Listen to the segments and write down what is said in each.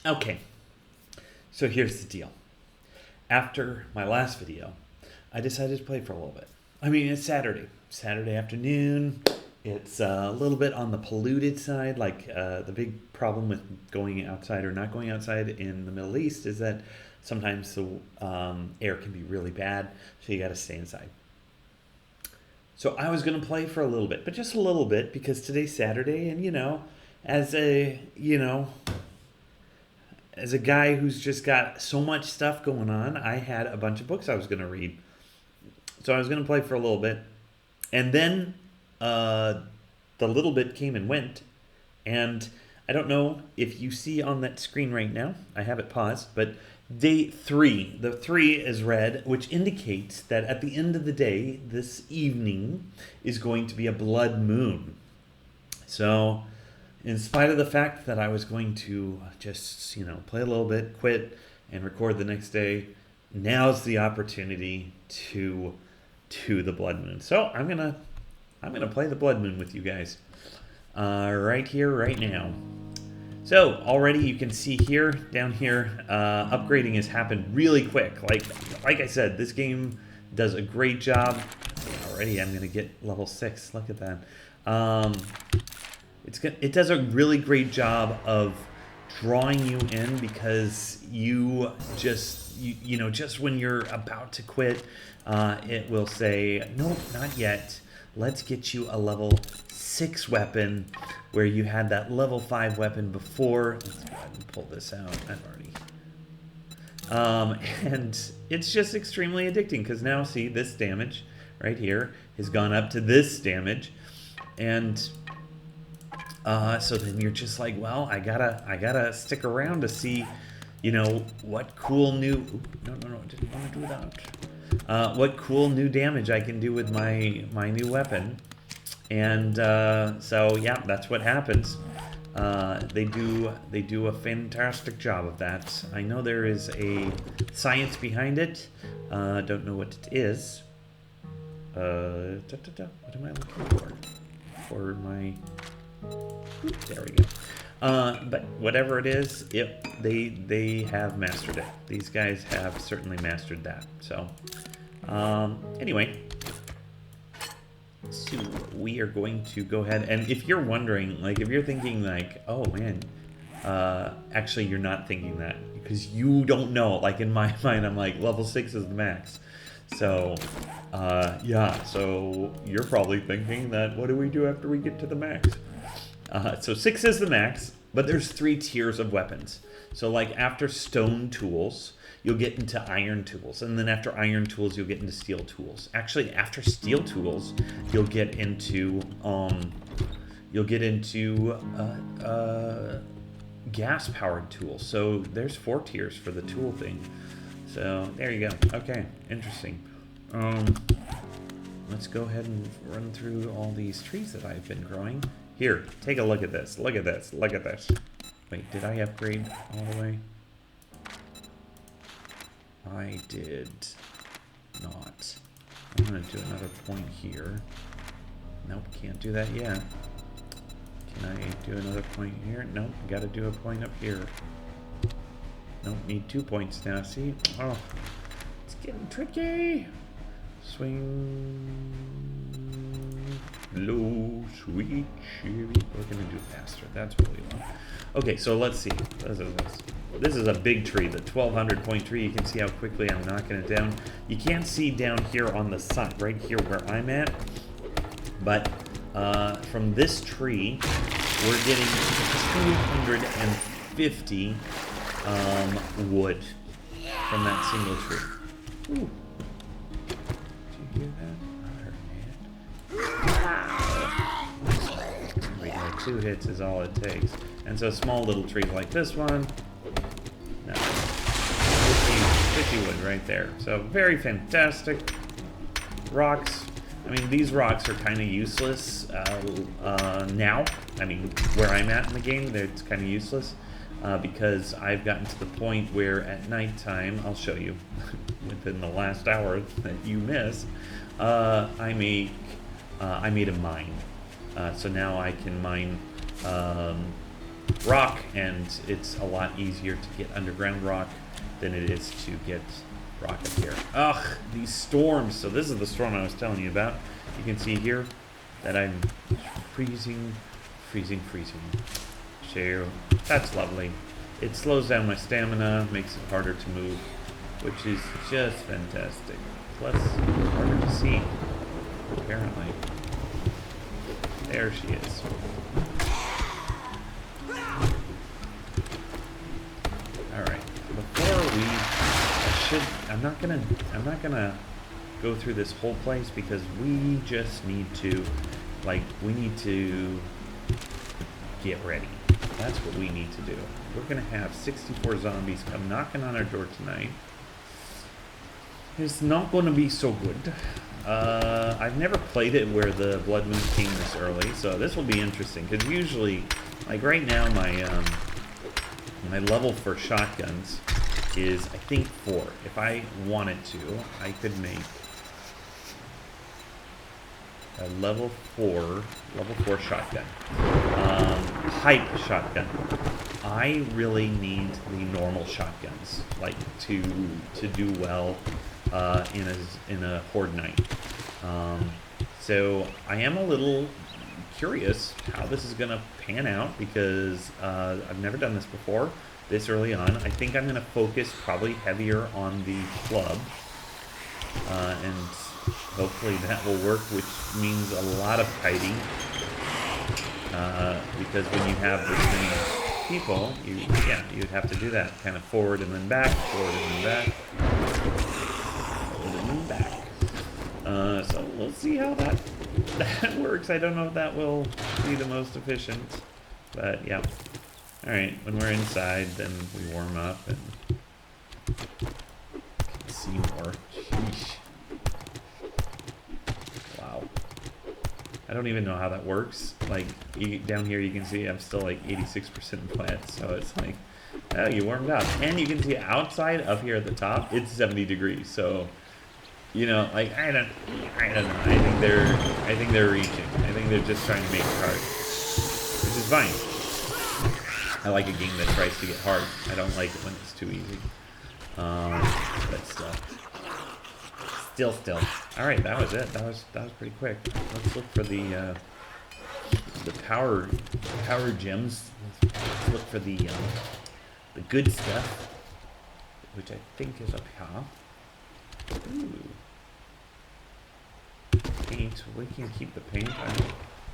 Okay, so here's the deal. After my last video, I decided to play for a little bit. I mean, it's Saturday afternoon. It's a little bit on the polluted side. Like the big problem with going outside or not going outside in the Middle East is that sometimes the air can be really bad, so you got to stay inside. So I was gonna play for a little bit, but just a little bit because today's Saturday, and as a as a guy who's just got so much stuff going on, I had a bunch of books I was gonna read. So I was gonna play for a little bit, and then uh, the little bit came and went, and I don't know if you see on that screen right now. I have it paused, but day three, the three is red, which indicates that at the end of the day, this evening is going to be a blood moon. So, in spite of the fact that I was going to just, play a little bit, quit, and record the next day, now's the opportunity to do the blood moon. So I'm gonna play the blood moon with you guys, right here, right now. So already you can see here, down here, upgrading has happened really quick. Like I said, this game does a great job. Already I'm gonna get level 6. Look at that. It does a really great job of drawing you in because just when you're about to quit, it will say, nope, not yet. Let's get you a level 6 weapon where you had that level 5 weapon before. Let's go ahead and pull this out. I've already. And it's just extremely addicting because now, see, this damage right here has gone up to this damage. And so then you're just like, well, I gotta stick around to see, what cool new. No, I didn't want to do that. What cool new damage I can do with my new weapon. And so yeah, that's what happens. They do a fantastic job of that. I know there is a science behind it. Don't know what it is. What am I looking for? For my. There we go. But whatever it is, they have mastered it. These guys have certainly mastered that. So anyway. So we are going to go ahead, and if you're wondering, if you're thinking oh man, actually you're not thinking that because you don't know. In my mind, I'm like, level 6 is the max. So yeah, so you're probably thinking that what do we do after we get to the max? So 6 is the max, but there's 3 tiers of weapons. So after stone tools, you'll get into iron tools, and then after iron tools, you'll get into steel tools. Actually, after steel tools, you'll get into gas-powered tools. So there's 4 tiers for the tool thing. So there you go. Okay, interesting. Let's go ahead and run through all these trees that I've been growing. Here, take a look at this. Look at this. Look at this. Wait, did I upgrade all the way? I did not. I'm going to do another point here. Nope, can't do that yet. Can I do another point here? Nope, got to do a point up here. Nope, need 2 points now. See? Oh, it's getting tricky. Swing low, sweet cherry. We're going to do faster. That's what we want. Okay, so let's see. This is a big tree, the 1200 point tree. You can see how quickly I'm knocking it down. You can't see down here on the side, right here where I'm at, but from this tree, we're getting 250 wood from that single tree. Ooh. Did you hear that? Right here, 2 hits is all it takes. And so small little trees like this one, no, 50 wood right there. So very fantastic. Rocks. I mean, these rocks are kind of useless now. I mean, where I'm at in the game, it's kind of useless because I've gotten to the point where at nighttime, I'll show you within the last hour that you missed, I made a mine. So now I can mine rock, and it's a lot easier to get underground rock than it is to get rock up here. Ugh, these storms. So this is the storm I was telling you about. You can see here that I'm freezing. So that's lovely. It slows down my stamina, makes it harder to move, which is just fantastic. Plus, harder to see, apparently. There she is. Alright, I'm not gonna go through this whole place because we just need to, get ready. That's what we need to do. We're gonna have 64 zombies come knocking on our door tonight. It's not gonna be so good. I've never played it where the blood moon came this early, so this will be interesting, because usually, like right now, my level for shotguns is, I think, 4. If I wanted to, I could make a level 4 shotgun. Hype shotgun. I really need the normal shotguns, like, to do well in a horde night. So I am a little curious how this is gonna pan out, because I've never done this before this early on. I think I'm gonna focus probably heavier on the club, and hopefully that will work, which means a lot of kiting, because when you have this many people, you'd have to do that, kind of forward and then back, forward and then back, forward and then back. So we'll see how that works. I don't know if that will be the most efficient, but yeah. Alright, when we're inside, then we warm up and can see more. Sheesh. Wow. I don't even know how that works. Like, down here you can see I'm still like 86% wet, so it's like, oh, you warmed up. And you can see outside up here at the top, it's 70 degrees, so, you know, like, I don't know. I think they're reaching. I think they're just trying to make it hard, which is fine. I like a game that tries to get hard. I don't like it when it's too easy. But still. All right, that was it. That was pretty quick. Let's look for the power gems. Let's look for the good stuff, which I think is up here. Ooh. Paint. We can keep the paint. I'm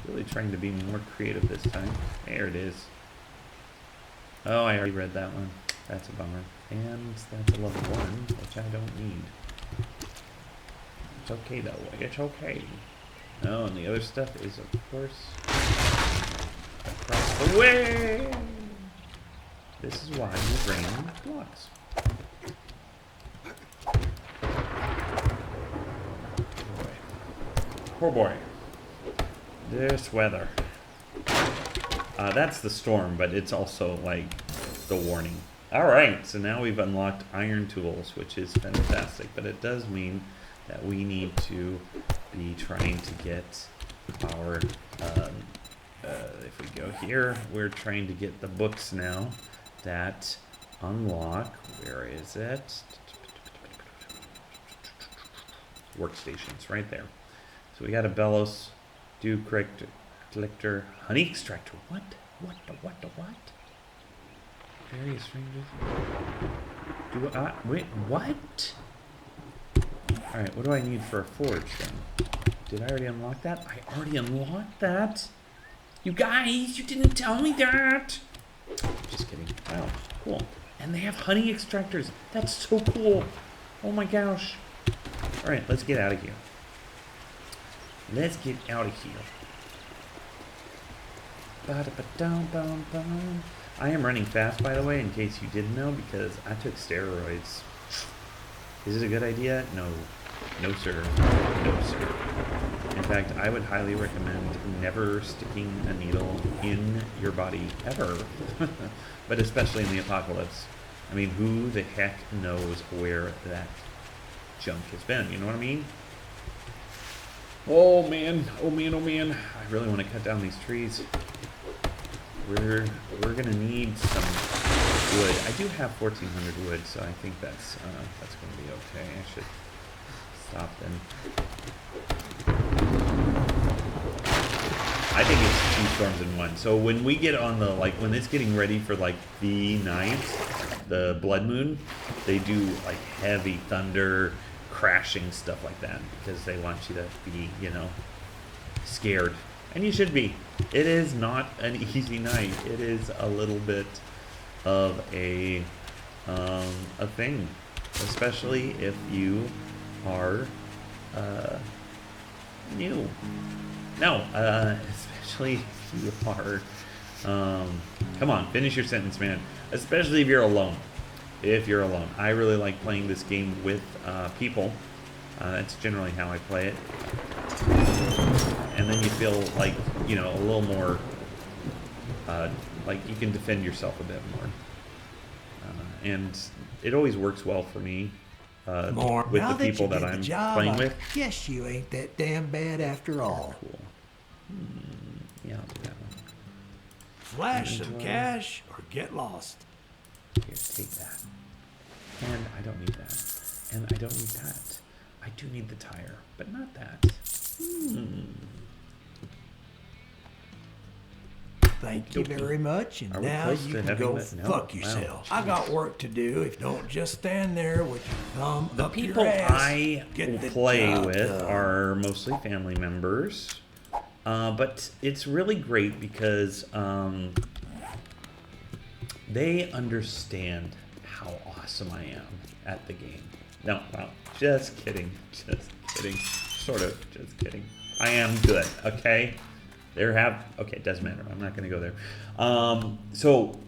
really trying to be more creative this time. There it is. Oh, I already read that one. That's a bummer. And that's a level 1, which I don't need. It's okay, though. It's okay. Oh, and the other stuff is, of course, across the way. This is why you bring blocks. Poor boy. This weather. That's the storm, but it's also, like, the warning. Alright, so now we've unlocked iron tools, which is fantastic, but it does mean that we need to be trying to get our, if we go here, we're trying to get the books now that unlock, where is it? Workstations, right there. So we got a bellows, dew collector, honey extractor. What? Various ranges. Wait, what? Alright, what do I need for a forge then? Did I already unlock that? I already unlocked that? You guys, you didn't tell me that! Just kidding. Wow, cool. And they have honey extractors. That's so cool. Oh my gosh. Alright, let's get out of here. Let's get out of here. I am running fast, by the way, in case you didn't know, because I took steroids. Is it a good idea? No. No, sir. No, sir. In fact, I would highly recommend never sticking a needle in your body, ever. But especially in the apocalypse. I mean, who the heck knows where that junk has been? You know what I mean? Oh man, I really want to cut down these trees. we're gonna need some wood. I do have 1,400 wood, so I think that's gonna be okay. I should stop then. I think it's 2 storms in 1. So when we get on the, like, when it's getting ready for, like, the night, the blood moon, they do, like, heavy thunder, crashing, stuff like that, because they want you to be, you know, scared. And you should be. It is not an easy night. It is a little bit of a thing, especially if you are new. No, especially if you are, come on, finish your sentence, man. Especially if you're alone. If you're alone. I really like playing this game with people. That's generally how I play it. And then you feel like, you know, a little more, like you can defend yourself a bit more. And it always works well for me. With now the people that I'm playing with. Guess you ain't that damn bad after all. Cool. Yeah, I'll do that one. Flash some cash or get lost. Here, take that. And I don't need that. And I don't need that. I do need the tire, but not that. Thank you very much, and now you can go fuck yourself. I got work to do. If you don't just stand there with your thumb up your ass. The people I play with are mostly family members, but it's really great because they understand how awesome I am at the game. No, just kidding, sort of, just kidding. I am good, okay? Okay, it doesn't matter. I'm not going to go there. So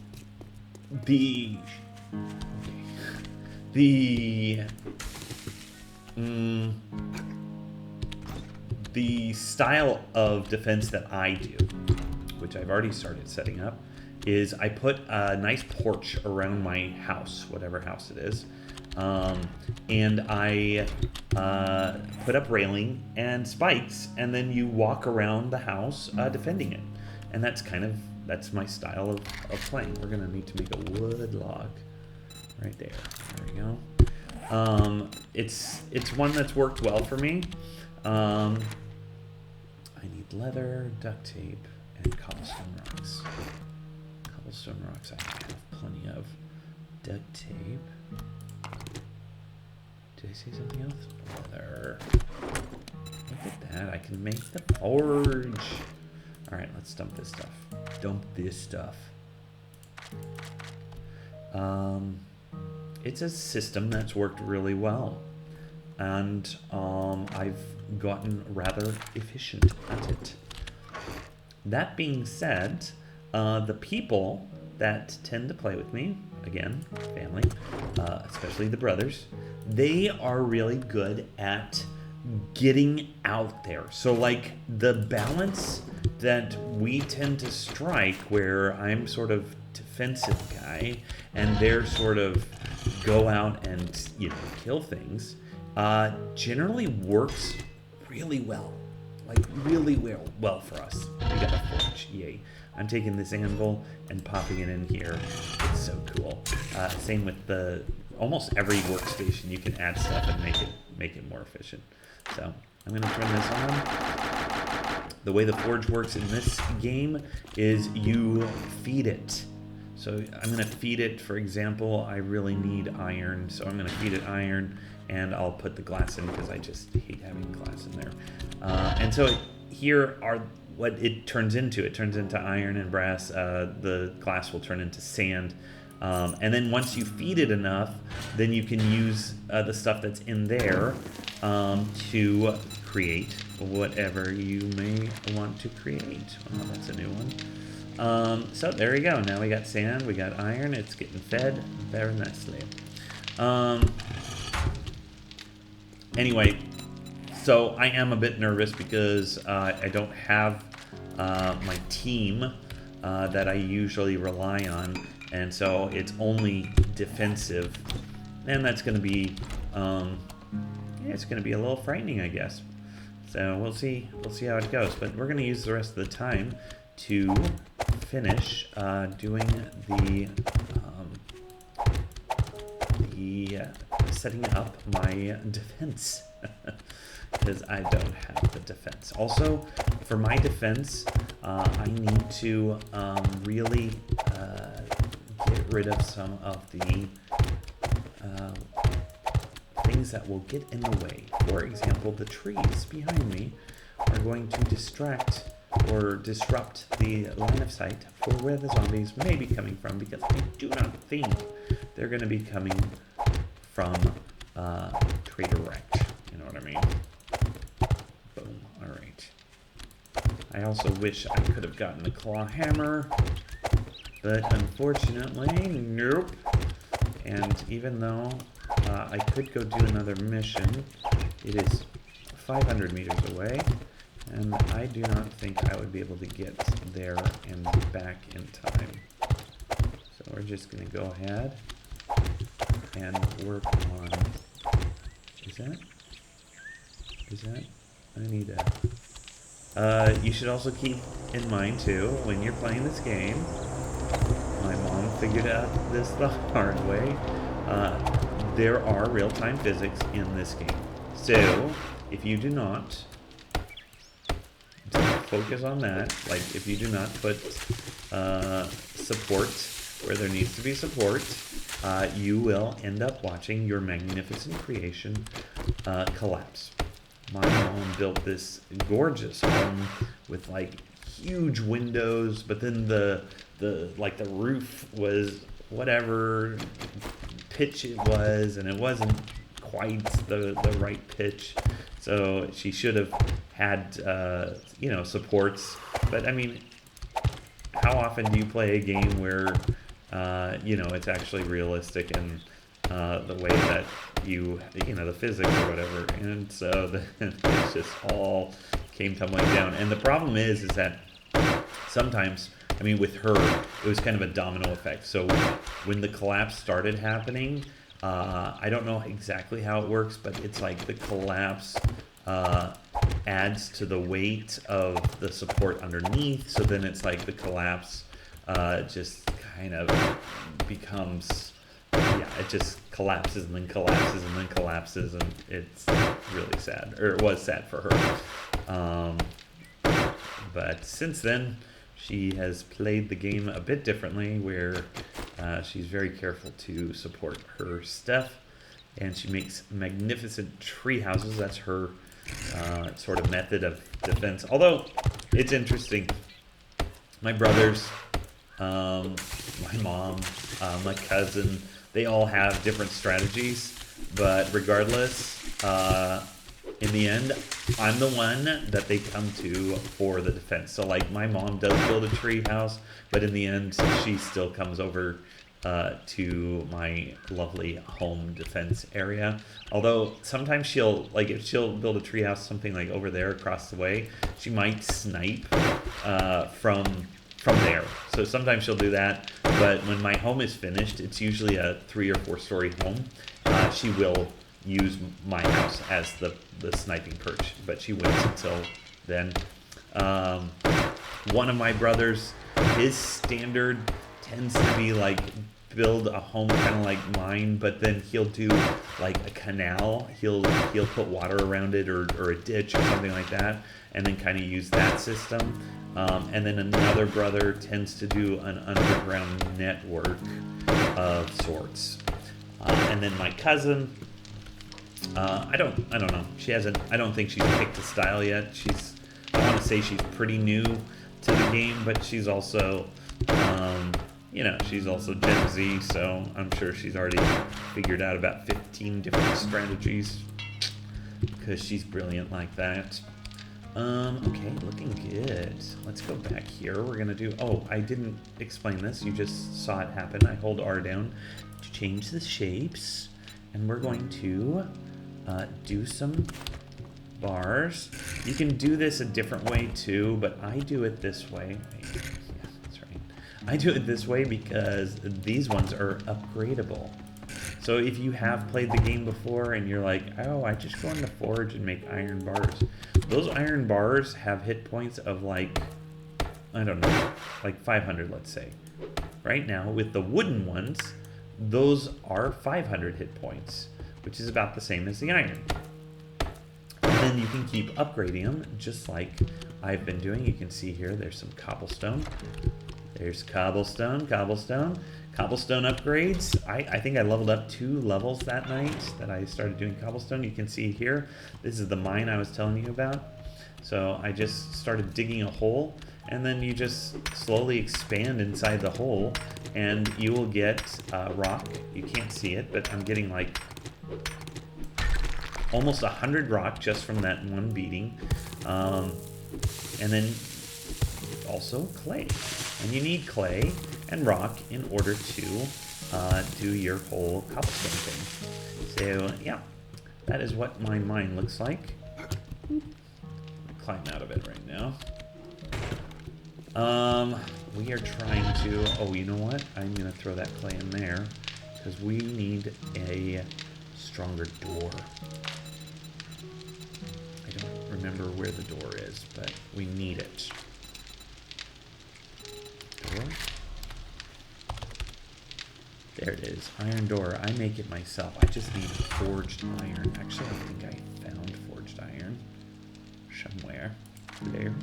the style of defense that I do, which I've already started setting up, is I put a nice porch around my house, whatever house it is. And I put up railing and spikes, and then you walk around the house defending it. And that's my style of playing. We're gonna need to make a wood log right there. There we go. It's one that's worked well for me. I need leather, duct tape, and cobblestone rocks. Cobblestone rocks I have plenty of. Duct tape. Did I say something else? Leather. Look at that. I can make the forge. Alright, let's dump this stuff. It's a system that's worked really well. And I've gotten rather efficient at it. That being said, the people that tend to play with me, again, family, especially the brothers, they are really good at getting out there. So like the balance that we tend to strike, where I'm sort of defensive guy and they're sort of go out and, you know, kill things, generally works really well. Like really well for us. We got a forge, yay. I'm taking this anvil and popping it in here. It's so cool. Same with almost every workstation. You can add stuff and make it more efficient. So I'm going to turn this on. The way the forge works in this game is you feed it. So I'm going to feed it, for example, I really need iron. So I'm going to feed it iron, and I'll put the glass in because I just hate having glass in there. And so here are what it turns into. It turns into iron and brass. The glass will turn into sand. And then once you feed it enough, then you can use the stuff that's in there to create whatever you may want to create. Oh, that's a new one. So there we go. Now we got sand, we got iron. It's getting fed very nicely. Anyway, so I am a bit nervous because I don't have my team that I usually rely on, and so it's only defensive, and that's going to be, it's going to be a little frightening, I guess. So we'll see how it goes, but we're going to use the rest of the time to finish doing the setting up my defense. Because I don't have the defense. Also, for my defense, I need to really get rid of some of the things that will get in the way. For example, the trees behind me are going to distract or disrupt the line of sight for where the zombies may be coming from, because I do not think they're going to be coming from Trader Rex. You know what I mean? Boom. Alright. I also wish I could have gotten the claw hammer, but unfortunately, nope. And even though I could go do another mission, it is 500 meters away, and I do not think I would be able to get there and back in time. So we're just going to go ahead and work on... Is that? I need a... you should also keep in mind, too, when you're playing this game, my mom figured out this the hard way, there are real-time physics in this game. So, if you do not focus on that, like if you do not put support where there needs to be support, you will end up watching your magnificent creation collapse. My mom built this gorgeous home with like huge windows, but then the roof was whatever pitch it was, and it wasn't quite the right pitch. So she should have had supports. But I mean, how often do you play a game where it's actually realistic and the way that the physics or whatever, and so it's just all came tumbling down. And the problem is that sometimes, I mean, with her, it was kind of a domino effect. So when the collapse started happening, I don't know exactly how it works, but it's like the collapse adds to the weight of the support underneath. So then it's like the collapse just kind of becomes, it just collapses and then collapses and then collapses, and it's really sad, or it was sad for her. But since then, she has played the game a bit differently, where she's very careful to support her stuff, and she makes magnificent tree houses. That's her sort of method of defense. Although, it's interesting. My brothers, my mom, my cousin, they all have different strategies, but regardless, in the end, I'm the one that they come to for the defense. So like my mom does build a tree house, but in the end, she still comes over to my lovely home defense area. Although sometimes if she'll build a tree house, something like over there across the way, she might snipe from there. So sometimes she'll do that, but when my home is finished, it's usually a 3 or 4 story home. She will use my house as the sniping perch, but she waits until then. One of my brothers, his standard tends to be like build a home kind of like mine, but then he'll do like a canal. He'll put water around it or a ditch or something like that, and then kind of use that system. And then another brother tends to do an underground network of sorts. And then my cousin, I don't know. I don't think she's picked a style yet. I want to say she's pretty new to the game, but she's also, she's also Gen Z, so I'm sure she's already figured out about 15 different strategies, because she's brilliant like that. Okay, looking good. Let's go back here. We're gonna do, I didn't explain this. You just saw it happen. I hold R down to change the shapes, and we're going to do some bars. You can do this a different way too, but I do it this way. Yeah, that's right. I do it this way because these ones are upgradable. So if you have played the game before and you're like, I just go in the forge and make iron bars. Those iron bars have hit points of like I don't know, like 500, let's say. Right now, with the wooden ones, those are 500 hit points, which is about the same as the iron. And then you can keep upgrading them, just like I've been doing. You can see here, there's some cobblestone. There's cobblestone upgrades. I think I leveled up 2 levels that night that I started doing cobblestone. You can see here, this is the mine I was telling you about. So I just started digging a hole, and then you just slowly expand inside the hole, and you will get rock. You can't see it, but I'm getting like almost 100 rock just from that one beating. And then also clay. And you need clay and rock in order to do your whole cobblestone thing. So yeah, that is what my mine looks like. Climb out of it right now. We are trying to, oh, you know what? I'm gonna throw that clay in there because we need a stronger door. I don't remember where the door is, but we need it. Door? There it is. Iron door. I make it myself. I just need forged iron. Actually, I think I found forged iron somewhere. There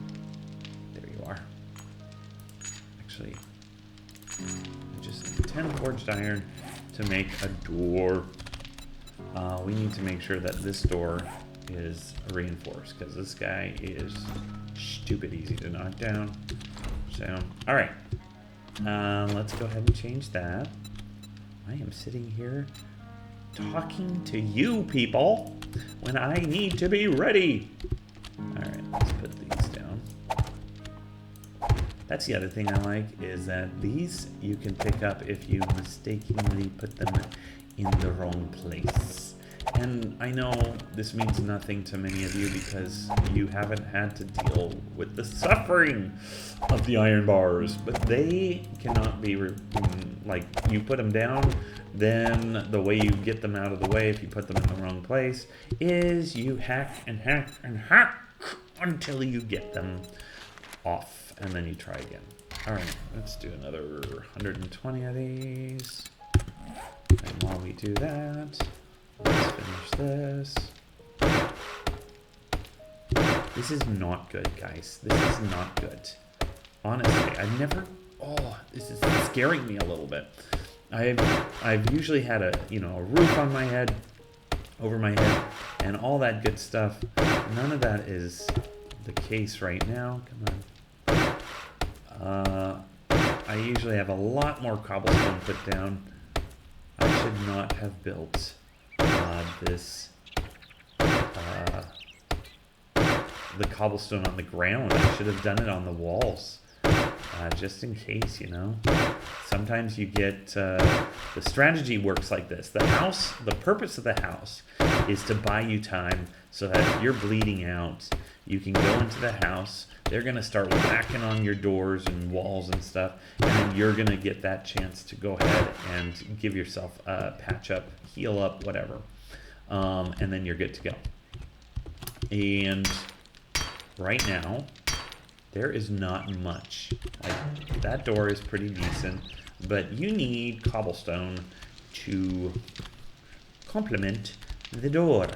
you are. Actually, I just need 10 forged iron to make a door. We need to make sure that this door is reinforced because this guy is stupid easy to knock down. So, all right. Let's go ahead and change that. I am sitting here talking to you people when I need to be ready. All right, let's put these down. That's the other thing I like is that these you can pick up if you mistakenly put them in the wrong place. And I know this means nothing to many of you because you haven't had to deal with the suffering of the iron bars, but they cannot be, like, you put them down, then the way you get them out of the way if you put them in the wrong place is you hack and hack and hack until you get them off, and then you try again. All right, let's do another 120 of these. And while we do that, let's finish this. This is not good, guys. This is not good. Honestly, I've never... Oh, this is scaring me a little bit. I've usually had a roof on my head, over my head, and all that good stuff. None of that is the case right now. Come on. I usually have a lot more cobblestone put down. I should not have built the cobblestone on the ground. I should have done it on the walls, just in case, Sometimes you get, the strategy works like this. The purpose of the house is to buy you time so that if you're bleeding out, you can go into the house. They're going to start whacking on your doors and walls and stuff, and then you're going to get that chance to go ahead and give yourself a patch up, heal up, whatever. And then you're good to go. And right now, there is not much. Like, that door is pretty decent, but you need cobblestone to complement the door.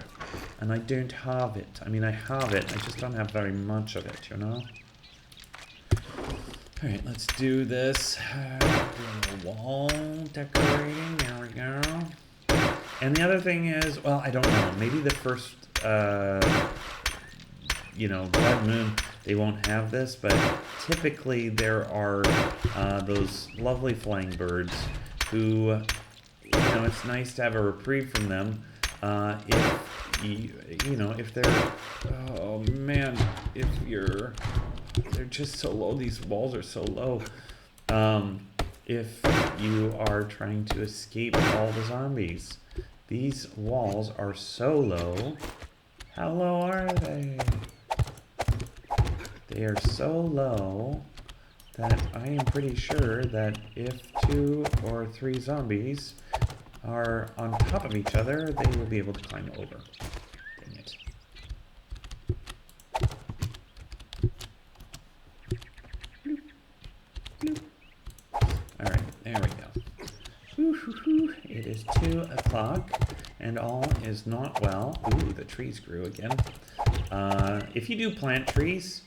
And I don't have it. I mean, I have it. I just don't have very much of it, Alright, let's do this. Do a little wall decorating. There we go. And the other thing is, well, I don't know. Maybe the first, blood moon, they won't have this, but typically there are those lovely flying birds who, it's nice to have a reprieve from them. If they're, oh man, they're just so low. These walls are so low. If you are trying to escape all the zombies, these walls are so low. How low are they? They are so low that I am pretty sure that if 2 or 3 zombies are on top of each other, they will be able to climb over. Dang it. It is 2 o'clock, and all is not well. Ooh, the trees grew again. If you do plant trees,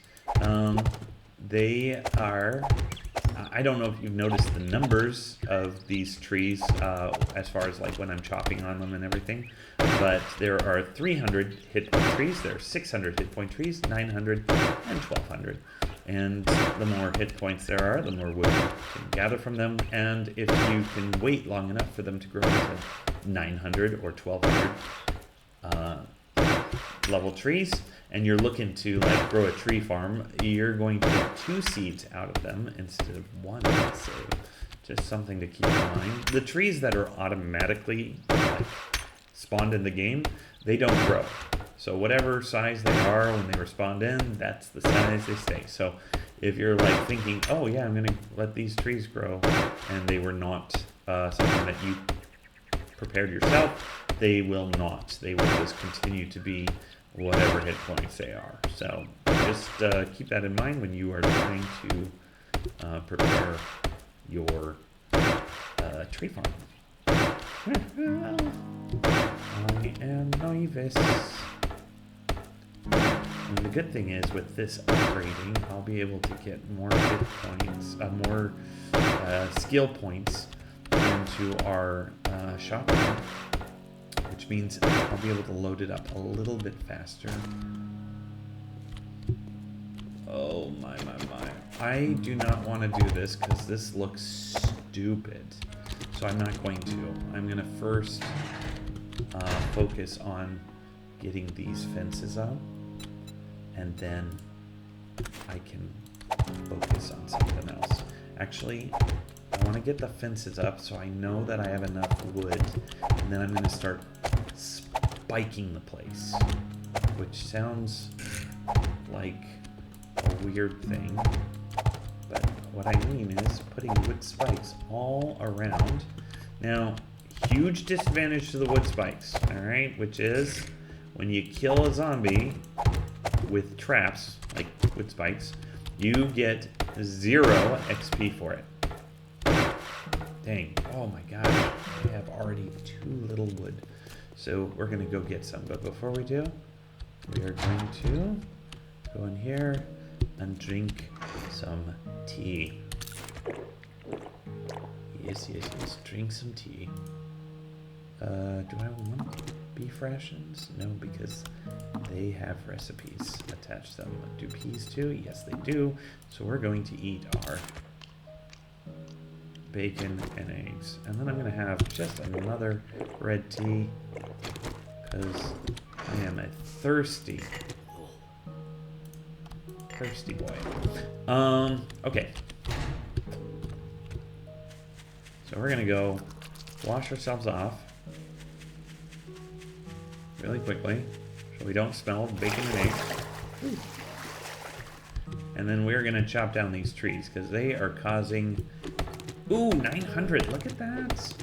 they are... I don't know if you've noticed the numbers of these trees as far as like when I'm chopping on them and everything, but there are 300 hit point trees, there are 600 hit point trees, 900, and 1200. And the more hit points there are, the more wood you can gather from them. And if you can wait long enough for them to grow into 900 or 1200 level trees, and you're looking to like grow a tree farm, you're going to get 2 seeds out of them instead of 1. So just something to keep in mind. The trees that are automatically like spawned in the game, they don't grow. So whatever size they are when they respawn in, that's the size they stay. So if you're like thinking, oh yeah, I'm gonna let these trees grow, and they were not something that you prepared yourself, they will not. They will just continue to be whatever hit points they are. So just keep that in mind when you are trying to prepare your tree farm. I am novice. And the good thing is with this upgrading, I'll be able to get more hit points, more skill points into our shop, which means I'll be able to load it up a little bit faster. Oh my. I do not want to do this because this looks stupid. So I'm not going to. I'm going to first focus on getting these fences up, and then I can focus on something else. Actually, I want to get the fences up so I know that I have enough wood, and then I'm going to start spiking the place, which sounds like a weird thing, but what I mean is putting wood spikes all around. Now, huge disadvantage to the wood spikes, alright, which is when you kill a zombie with traps, like wood spikes, you get 0 XP for it. Dang, oh my gosh, I have already too little wood. So we're gonna go get some, but before we do, we are going to go in here and drink some tea. Yes, drink some tea. Do I want beef rations? No, because they have recipes attached to them. Do peas too? Yes, they do. So we're going to eat our bacon and eggs. And then I'm going to have just another red tea because I am a thirsty boy. Okay. So we're going to go wash ourselves off really quickly so we don't smell bacon and eggs. Ooh. And then we're going to chop down these trees because they are causing... Ooh, 900. Look at that.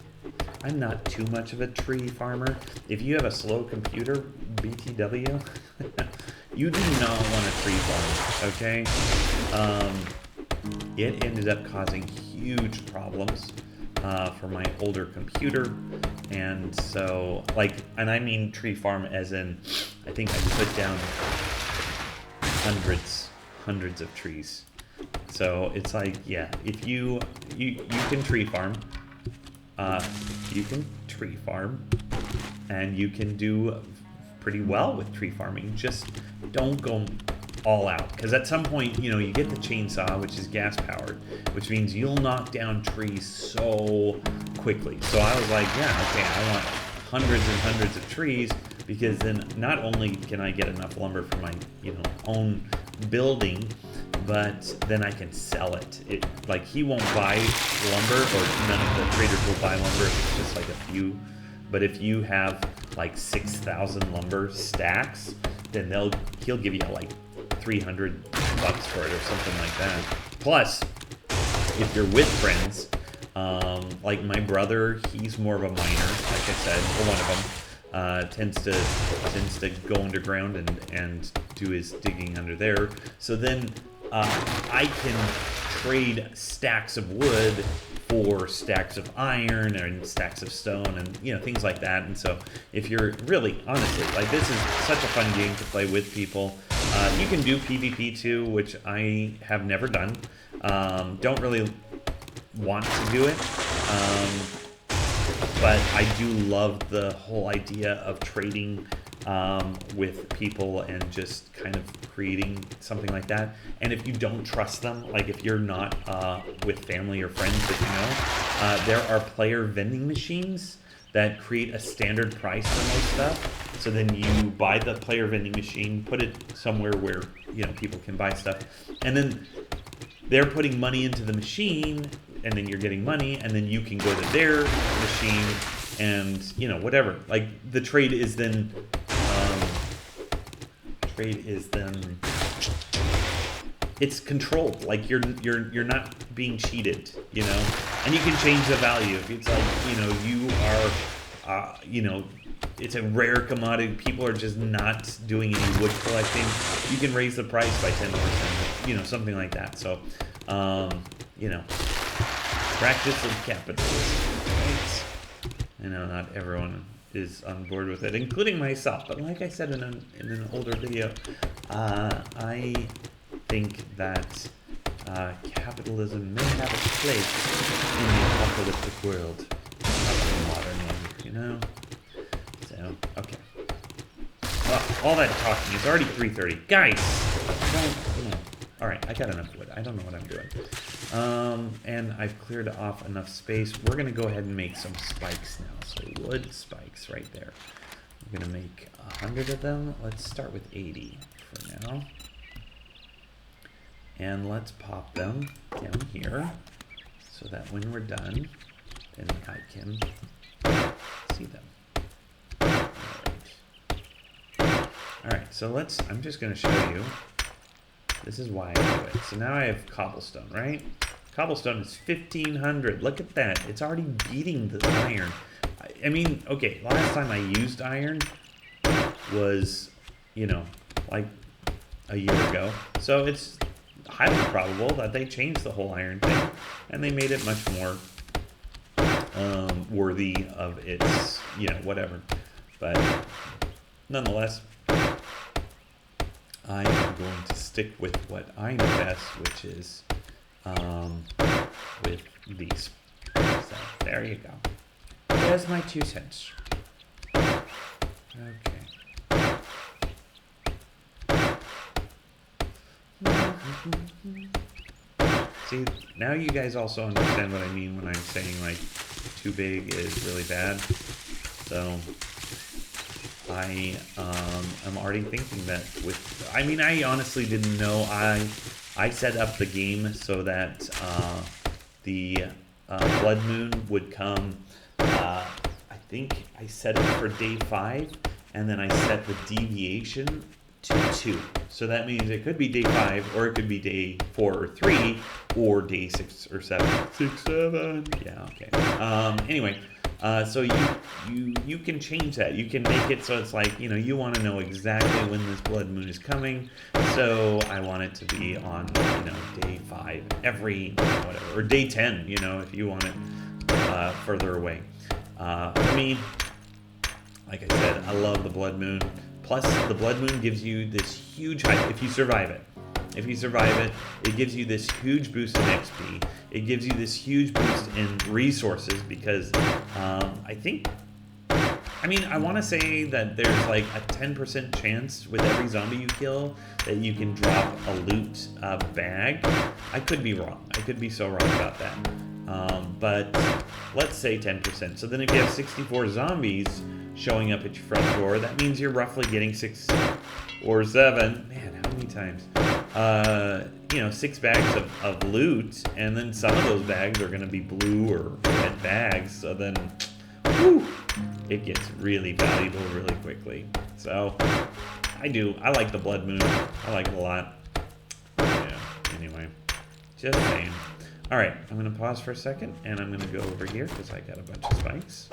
I'm not too much of a tree farmer. If you have a slow computer, BTW, you do not want a tree farm, okay? It ended up causing huge problems for my older computer. And so, like, and I mean tree farm as in, I think I put down hundreds of trees. So it's like, yeah, if you can tree farm, and you can do pretty well with tree farming. Just don't go all out, because at some point, you know, you get the chainsaw, which is gas powered, which means you'll knock down trees so quickly. So I was like, yeah, okay, I want hundreds and hundreds of trees, because then not only can I get enough lumber for my, own building, but then I can sell it. Like, he won't buy lumber, or none of the traders will buy lumber. It's just like a few. But if you have like 6,000 lumber stacks, then he'll give you like $300 for it or something like that. Plus, if you're with friends, like my brother, he's more of a miner, like I said, or one of them. Tends to go underground and do his digging under there. So then I can trade stacks of wood 4 stacks of iron and stacks of stone and, you know, things like that. And so if you're really, honestly, like, this is such a fun game to play with people. You can do PvP too, which I have never done. Don't really want to do it. But I do love the whole idea of trading with people and just kind of creating something like that. And if you don't trust them, like if you're not with family or friends that you know, there are player vending machines that create a standard price for most stuff. So then you buy the player vending machine, put it somewhere where, you know, people can buy stuff, and then they're putting money into the machine, and then you're getting money, and then you can go to their machine and, you know, whatever. Like, the trade is then it's controlled. Like, you're not being cheated, you know. And you can change the value. If it's like, you know, you are you know, it's a rare commodity, people are just not doing any wood collecting, you can raise the price by 10%, you know, something like that. So you know, practice of capitalism, right? I know not everyone is on board with it, including myself, but like I said in an older video, I think that capitalism may have a place in the apocalyptic world, not in the modern one, you know? So, okay. All that talking, it's already 3:30. Guys! Alright, I got enough wood. I don't know what I'm doing. And I've cleared off enough space. We're going to go ahead and make some spikes now. So wood spikes right there. I'm going to make 100 of them. Let's start with 80 for now. And let's pop them down here so that when we're done, then I can see them. Alright, so I'm just going to show you. This is why I do it. So now I have cobblestone, right? Cobblestone is 1,500. Look at that. It's already beating the iron. I mean, okay, last time I used iron was, you know, like a year ago. So it's highly probable that they changed the whole iron thing and they made it much more worthy of its, you know, whatever. But nonetheless, I am going to stick with what I know best, which is with these. So there you go. There's my 2 cents. Okay. See, now you guys also understand what I mean when I'm saying, like, too big is really bad. So I am already thinking that with, I mean, I honestly didn't know. I set up the game so that the blood moon would come, I think I set it for day 5, and then I set the deviation to 2. So that means it could be day 5, or it could be day 4 or 3, or day 6 or 7. 6, 7. Yeah, okay. Anyway, so you can change that. You can make it so it's like, you know, you want to know exactly when this blood moon is coming. So I want it to be on, you know, day 5 every, whatever, or day 10, you know, if you want it further away. For me, like I said, I love the blood moon. Plus, the blood moon gives you this huge hype if you survive it. If you survive it, it gives you this huge boost in XP. It gives you this huge boost in resources because I think, I mean, I want to say that there's like a 10% chance with every zombie you kill that you can drop a loot bag. I could be wrong. I could be so wrong about that. But let's say 10%. So then if you have 64 zombies showing up at your front door, that means you're roughly getting 6 or 7. Man, how many times? You know, 6 bags of loot, and then some of those bags are going to be blue or red bags, so then, whew, it gets really valuable really quickly. So, I like the blood moon. I like it a lot. Yeah, anyway, just saying. Alright, I'm going to pause for a second, and I'm going to go over here, because I got a bunch of spikes,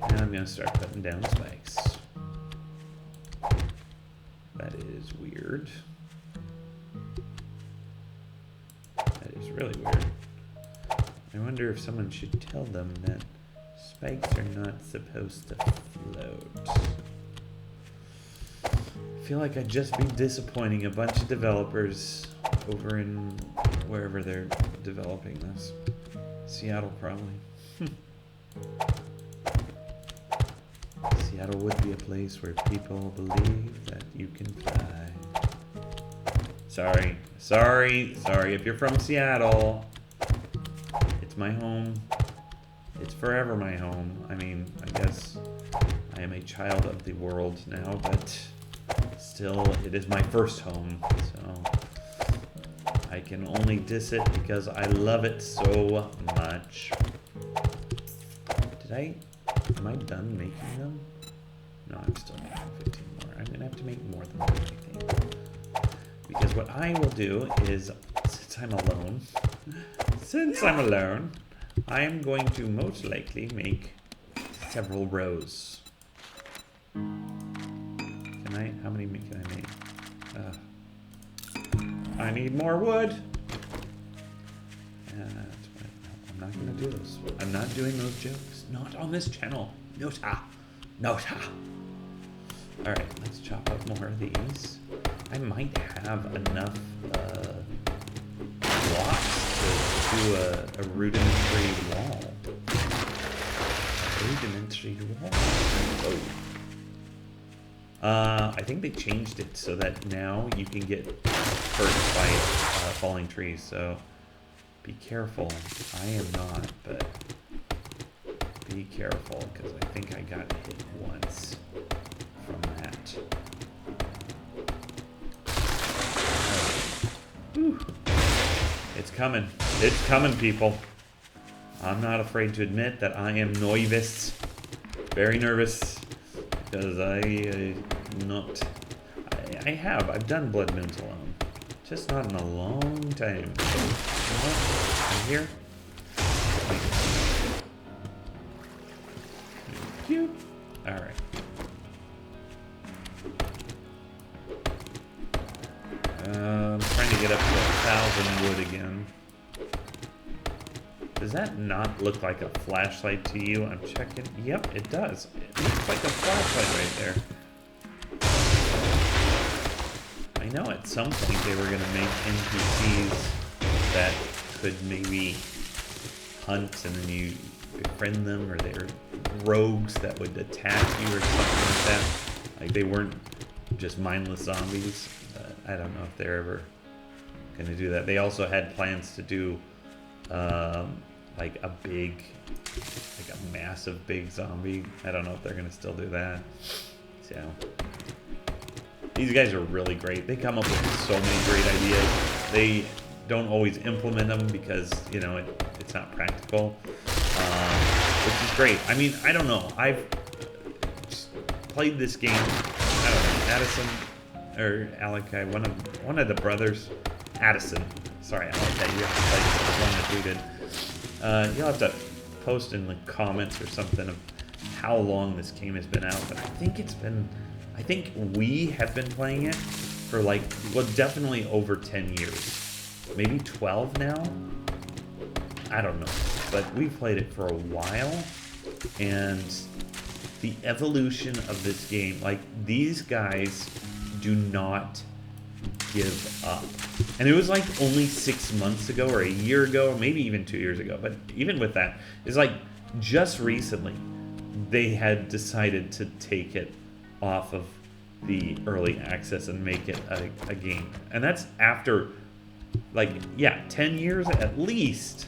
and I'm going to start putting down spikes. That is weird. That is really weird. I wonder if someone should tell them that spikes are not supposed to float. I feel like I'd just be disappointing a bunch of developers over in wherever they're developing this. Seattle, probably. Seattle would be a place where people believe that you can fly. Sorry. If you're from Seattle, it's my home. It's forever my home. I mean, I guess I am a child of the world now, but still, it is my first home, so I can only diss it because I love it so much. Am I done making them? No, I'm still making 15 more. I'm gonna have to make more than that, I think. Because what I will do is, since I'm alone, I am going to most likely make several rows. How many can I make? I need more wood. I'm not gonna do those. I'm not doing those jokes. Not on this channel. Nota. Alright, let's chop up more of these. I might have enough blocks to do a rudimentary wall. I think they changed it so that now you can get hurt by falling trees, so be careful. I am not, but be careful, because I think I got hit once from that. Whew. It's coming. It's coming, people. I'm not afraid to admit that I am nervous. Very nervous. Because I've done Blood Moons alone. Just not in a long time. So, you know what? I'm here. Cute. Alright. I'm trying to get up to 1,000 wood again. Does that not look like a flashlight to you? I'm checking. Yep, it does. It looks like a flashlight right there. I know at some point they were going to make NPCs that could maybe hunt and then you befriend them, or they're rogues that would attack you or something like that. Like they weren't just mindless zombies. I don't know if they're ever going to do that. They also had plans to do like a massive big zombie. I don't know if they're going to still do that. So these guys are really great. They come up with so many great ideas. They don't always implement them because, you know, it's not practical, which is great. I mean, I don't know. I've played this game. I don't know. Addison or Alakai, one of the brothers, Addison. Sorry, Alakai, you have to play the one that we did. You'll have to post in the comments or something of how long this game has been out. But I think we have been playing it for definitely over 10 years. Maybe 12 now? I don't know. But we've played it for a while. And the evolution of this game, like, these guys do not give up. And it was like only 6 months ago or a year ago, or maybe even 2 years ago. But even with that, it's like just recently they had decided to take it off of the early access and make it a game. And that's after 10 years at least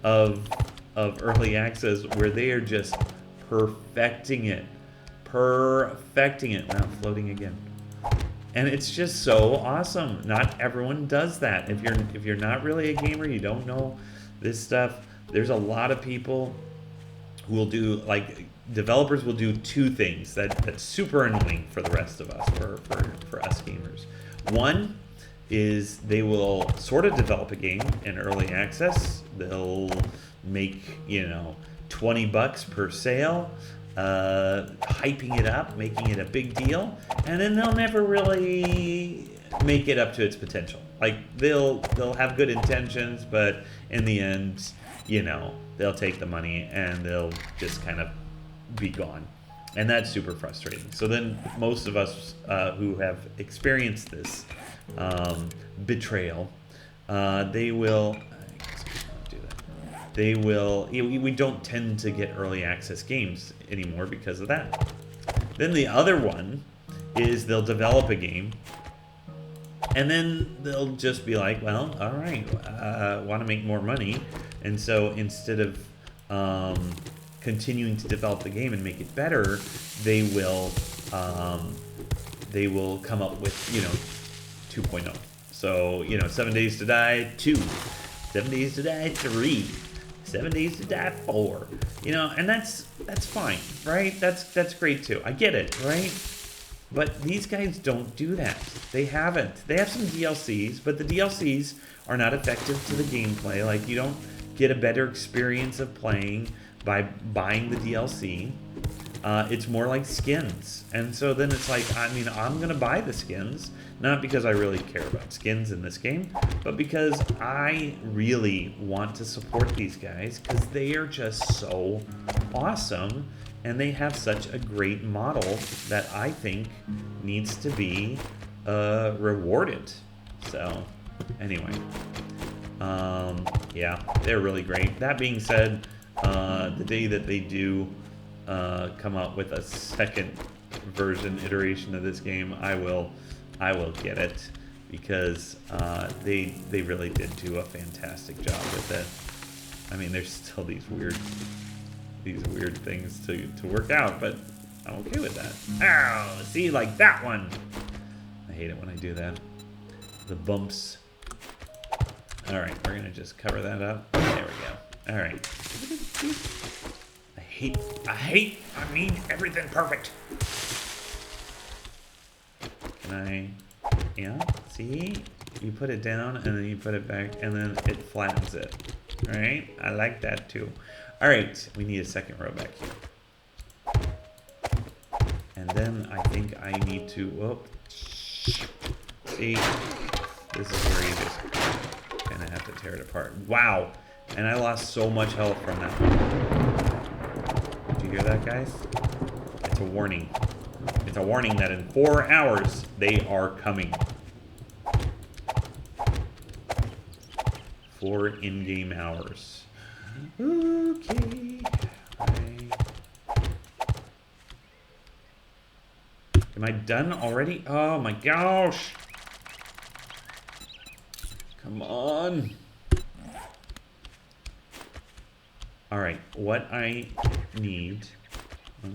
of early access where they are just perfecting it. Wow, floating again. And it's just so awesome. Not everyone does that. If you're not really a gamer, you don't know this stuff. There's a lot of people who will do, developers will do two things that's super annoying for the rest of us, for us gamers. One is they will sort of develop a game in early access. They'll make, $20 per sale, hyping it up, making it a big deal, and then they'll never really make it up to its potential. Like they'll have good intentions, but in the end, you know, they'll take the money and they'll just kind of be gone. And that's super frustrating. So then most of us who have experienced this betrayal, they will, I guess we don't do that. They will, we don't tend to get early access games anymore because of that. Then the other one is they'll develop a game and then they'll just be like, well, all right, want to make more money. And so instead of continuing to develop the game and make it better, they will come up with, you know, 2.0. So, you know, 7 Days to Die 2, 7 Days to Die 3, 7 Days to Die 4. You know, and that's fine, right? That's great too. I get it, right? But these guys don't do that. They haven't. They have some DLCs, but the DLCs are not effective to the gameplay. Like, you don't get a better experience of playing by buying the DLC. It's more like skins. And so then it's like, I mean, I'm going to buy the skins, not because I really care about skins in this game, but because I really want to support these guys because they are just so awesome. And they have such a great model that I think needs to be rewarded. So, anyway. Yeah, they're really great. That being said, the day that they do come out with a second version iteration of this game, I will get it because they really did do a fantastic job with it. I mean, there's still these weird things to work out, but I'm okay with that. Ow, see, like that one. I hate it when I do that. The bumps. All right, we're gonna just cover that up. There we go. All right. I mean everything perfect. Yeah, see? You put it down and then you put it back and then it flattens it. All right, I like that too. All right, we need a second row back here. And then I think I need to, whoop. See, this is where you just kind of have to tear it apart. Wow, and I lost so much health from that one. Did you hear that, guys? It's a warning. It's a warning that in 4 hours, they are coming. 4 in-game hours. Okay. Am I done already? Oh my gosh. Come on. All right, what I need, I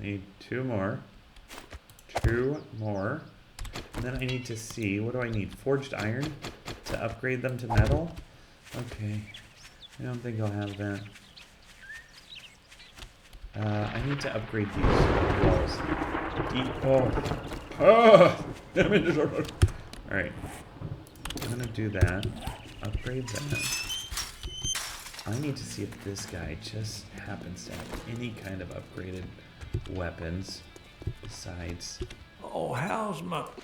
need 2 more. 2 more. And then I need to see, what do I need? Forged iron to upgrade them to metal? Okay. I don't think I'll have that. I need to upgrade these walls. Damn it. Alright. I'm gonna do that. Upgrade that. I need to see if this guy just happens to have any kind of upgraded weapons besides. Oh, how's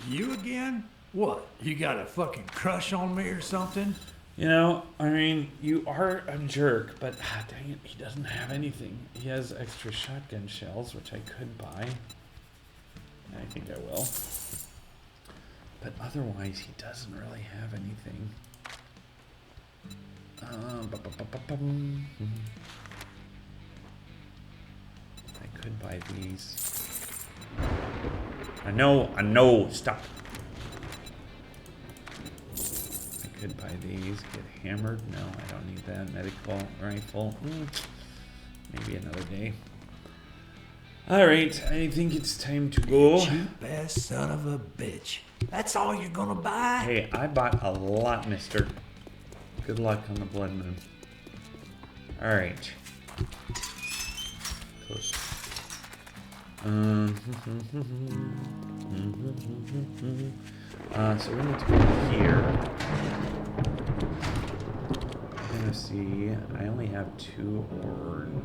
you again? What? You got a fucking crush on me or something? You know, I mean, you are a jerk, but dang it, he doesn't have anything. He has extra shotgun shells, which I could buy. I think I will. But otherwise, he doesn't really have anything. I could buy these. I know, stop. Could buy these, get hammered. No, I don't need that. Medical rifle. Maybe another day. Alright, I think it's time to go. Cheap ass son of a bitch. That's all you're gonna buy? Hey, I bought a lot, mister. Good luck on the blood moon. Alright. Close. So we need to go here. I'm gonna see. I only have 2 ore. No.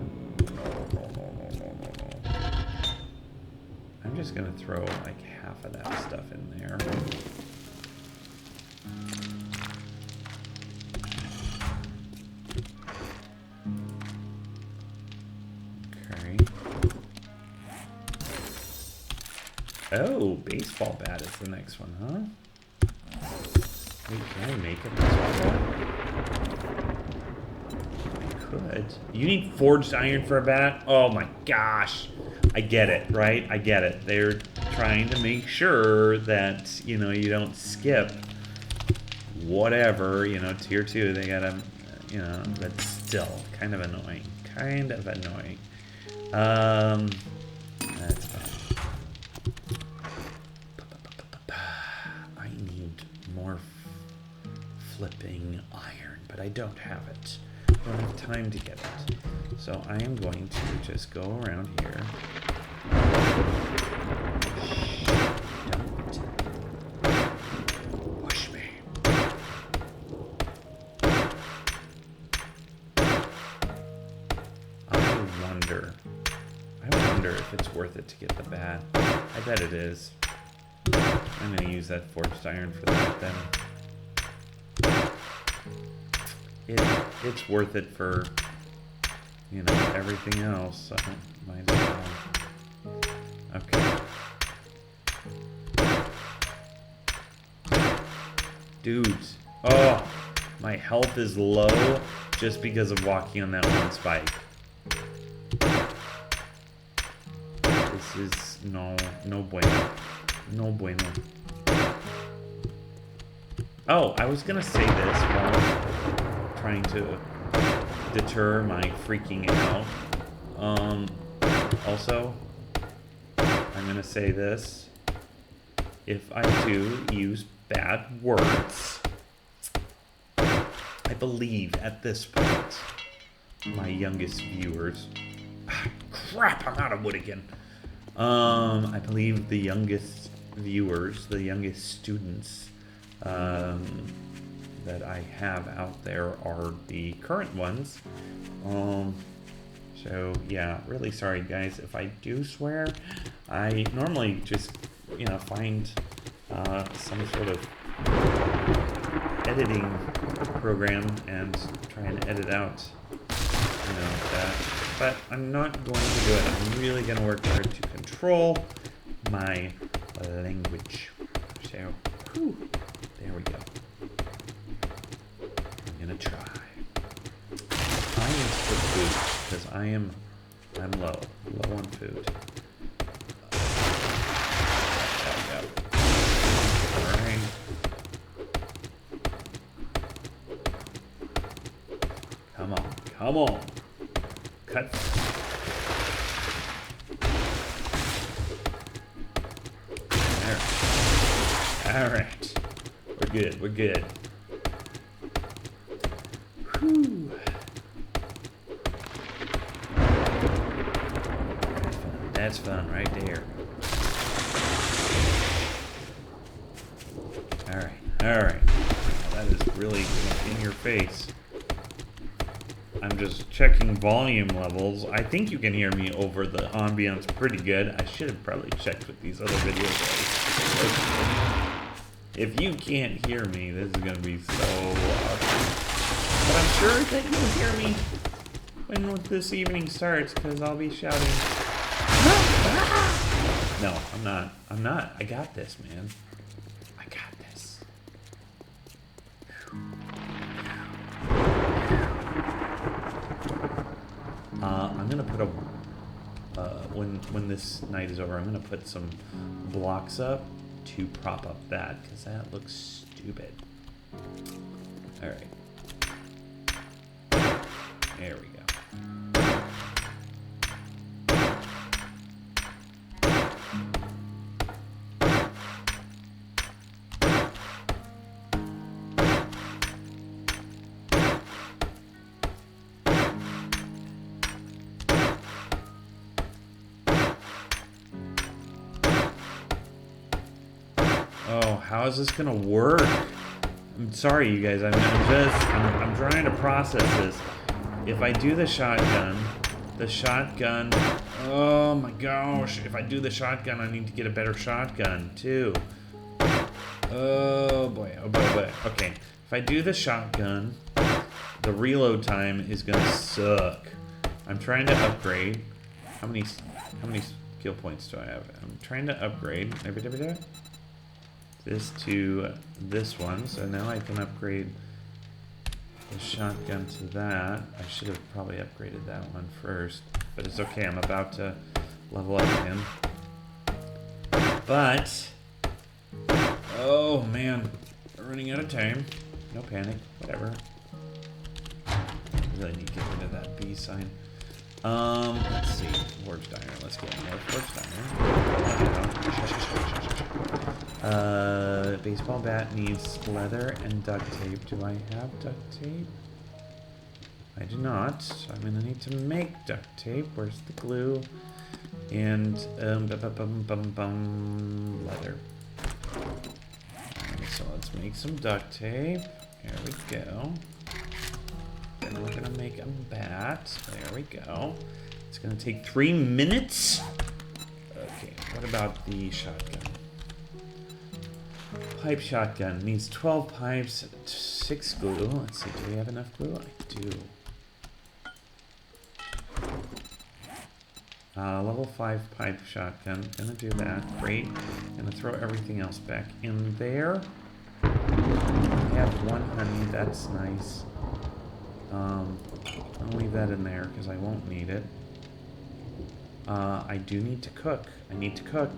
I'm just gonna throw like half of that stuff in there. Oh, baseball bat is the next one, huh? Wait, can I make a baseball bat? I could. You need forged iron for a bat? Oh my gosh. I get it, right? I get it. They're trying to make sure that, you know, you don't skip whatever, you know, tier 2. They gotta, you know, but still kind of annoying. Kind of annoying. That's fine. I need more flipping iron, but I don't have it. I don't have time to get it. So I am going to just go around here. Don't push me. I wonder if it's worth it to get the bat. I bet it is. I'm gonna use that forged iron for that then. It's worth it for, you know, everything else, so might as well. Okay. Dudes. Oh, my health is low just because of walking on that one spike. This is no bueno. No bueno. Oh, I was gonna say this while trying to deter my freaking out. Also, I'm gonna say this. If I do use bad words, I believe at this point, my youngest viewers... crap, I'm out of wood again. I believe the youngest viewers, the youngest students that I have out there are the current ones. So yeah, really sorry guys if I do swear. I normally just, you know, find some sort of editing program and try and edit out, you know, that. But I'm not going to do it. I'm really going to work hard to control my language. So, whew, there we go. I'm going to try. I need to put food because I'm low on food. There we go. All right. Come on. Cut. There. All right. We're good. Whew. That's fun right there. All right. That is really in your face. I'm just checking volume levels. I think you can hear me over the ambience pretty good. I should have probably checked with these other videos. If you can't hear me, this is going to be so awesome. But I'm sure that you'll hear me when this evening starts, because I'll be shouting. No, I'm not. I got this, man. I got this. I'm gonna put a when this night is over, I'm gonna put some blocks up to prop up that, because that looks stupid. All right, there we go. How is this gonna work? I'm sorry, you guys. I'm trying to process this. If I do the shotgun, oh my gosh! If I do the shotgun, I need to get a better shotgun too. Oh boy! Okay, if I do the shotgun, the reload time is gonna suck. I'm trying to upgrade. How many skill points do I have? I'm trying to upgrade this to this one. So now I can upgrade the shotgun to that. I should have probably upgraded that one first. But it's okay. I'm about to level up again. But... oh, man. We're running out of time. No panic. Whatever. Really need to get rid of that B sign. Let's see. Forge Diner. Let's go more Forge Diner. Baseball bat needs leather and duct tape. Do I have duct tape? I do not. So I'm gonna need to make duct tape. Where's the glue? And leather. So let's make some duct tape. Here we go. Then we're gonna make a bat. There we go. It's gonna take 3 minutes. Okay, what about the shotgun? Pipe shotgun needs 12 pipes, 6 glue. Let's see, do we have enough glue? I do. Level 5 pipe shotgun. Gonna do that. Great. Gonna throw everything else back in there. We have 1 honey. That's nice. I'll leave that in there because I won't need it. I do need to cook. I need to cook.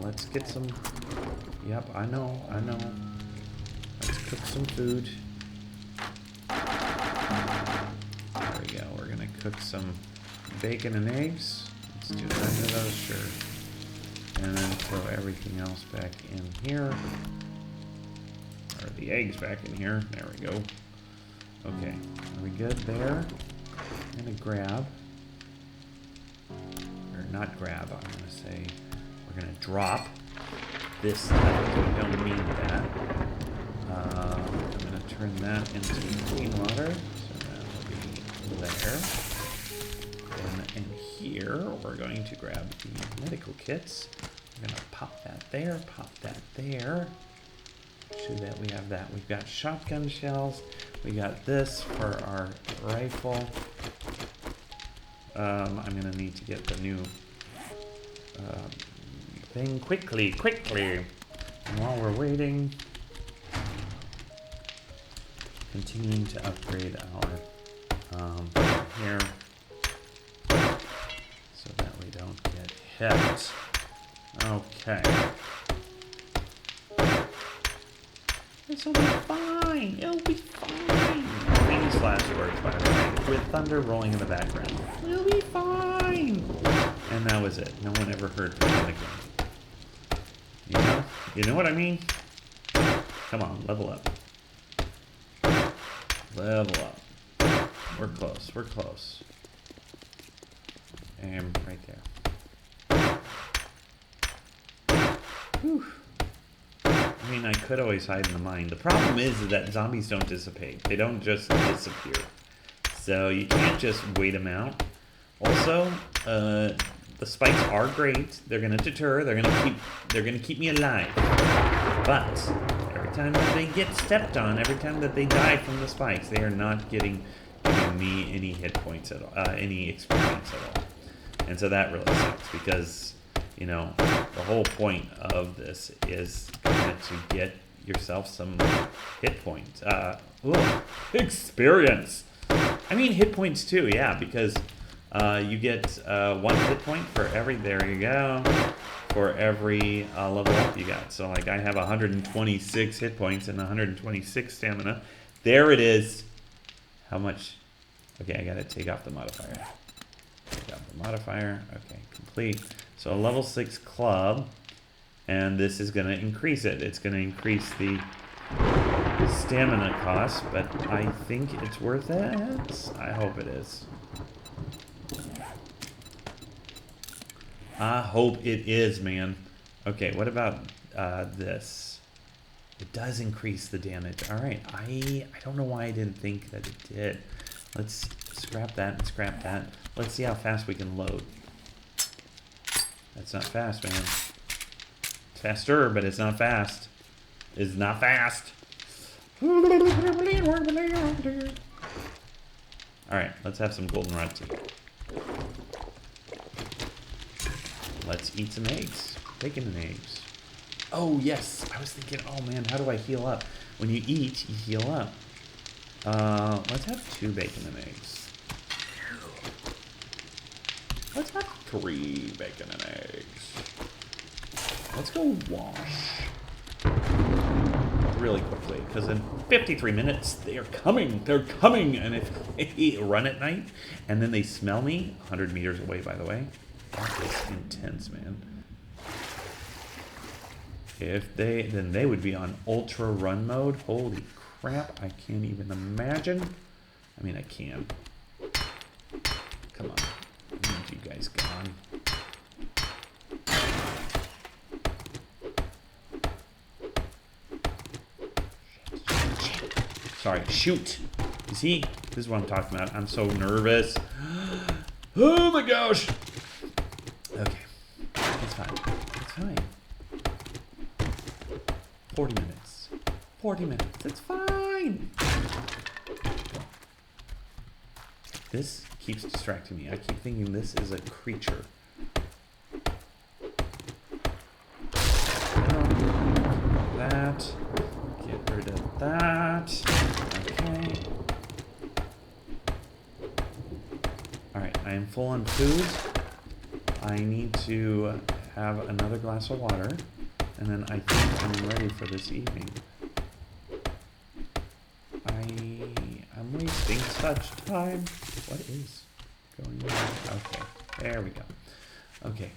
Let's get some... yep, I know. Let's cook some food. There we go. We're gonna cook some bacon and eggs. Let's do 9 of those, sure. And then throw everything else back in here. Or the eggs back in here. There we go. Okay, are we good there? I'm gonna grab, or not grab, I'm gonna say, we're gonna drop this stuff, we don't need that. I'm gonna turn that into clean water, so that will be there. And in here, we're going to grab the medical kits. We're gonna pop that there, show that we have that. We've got shotgun shells. We got this for our rifle. I'm gonna need to get the new thing quickly. And while we're waiting, continuing to upgrade our here so that we don't get hit. Okay. This will be fine. It'll be fine. Famous last words, by the way, with thunder rolling in the background. It'll be fine. And that was it. No one ever heard from him again. You know what I mean? Come on, level up. Level up. We're close. And right there. Whew. I mean, I could always hide in the mine. The problem is that zombies don't dissipate. They don't just disappear. So you can't just wait them out. Also, the spikes are great. They're gonna deter. They're gonna keep me alive. But every time that they get stepped on, every time that they die from the spikes, they are not giving me any hit points at all, any experience at all. And so that really sucks because, you know, the whole point of this is to get yourself some hit points. Experience! I mean hit points too, yeah, because you get 1 hit point for every, there you go, for every level up you got. So like I have 126 hit points and 126 stamina. There it is. How much? Okay, I gotta take off the modifier. Take off the modifier. Okay, complete. So a level 6 club, and this is going to increase it. It's going to increase the stamina cost, but I think it's worth it. I hope it is. I hope it is, man. Okay, what about this? It does increase the damage. All right, I don't know why I didn't think that it did. Let's scrap that and scrap that. Let's see how fast we can load. That's not fast, man. It's faster, but it's not fast. It's not fast. Alright, let's have some goldenrod tea. let's eat some eggs. Bacon and eggs. Oh, yes. I was thinking, oh, man, how do I heal up? When you eat, you heal up. Let's have 2 bacon and eggs. Let's have 3 bacon and eggs. Let's go wash. Really quickly, because in 53 minutes, they're coming. And if they run at night, and then they smell me, 100 meters away, by the way. That is intense, man. Then they would be on ultra run mode. Holy crap, I can't even imagine. I mean, I can. Come on. I need you guys gone. Sorry, shoot. You see? This is what I'm talking about. I'm so nervous. Oh my gosh. Okay. It's fine. It's fine. 40 minutes. 40 minutes. It's fine. This keeps distracting me. I keep thinking this is a creature. That. Get rid of that. Okay. Alright, I am full on food. I need to have another glass of water. And then I think I'm ready for this evening. I'm wasting such time. What is going on? Okay, there we go. Okay,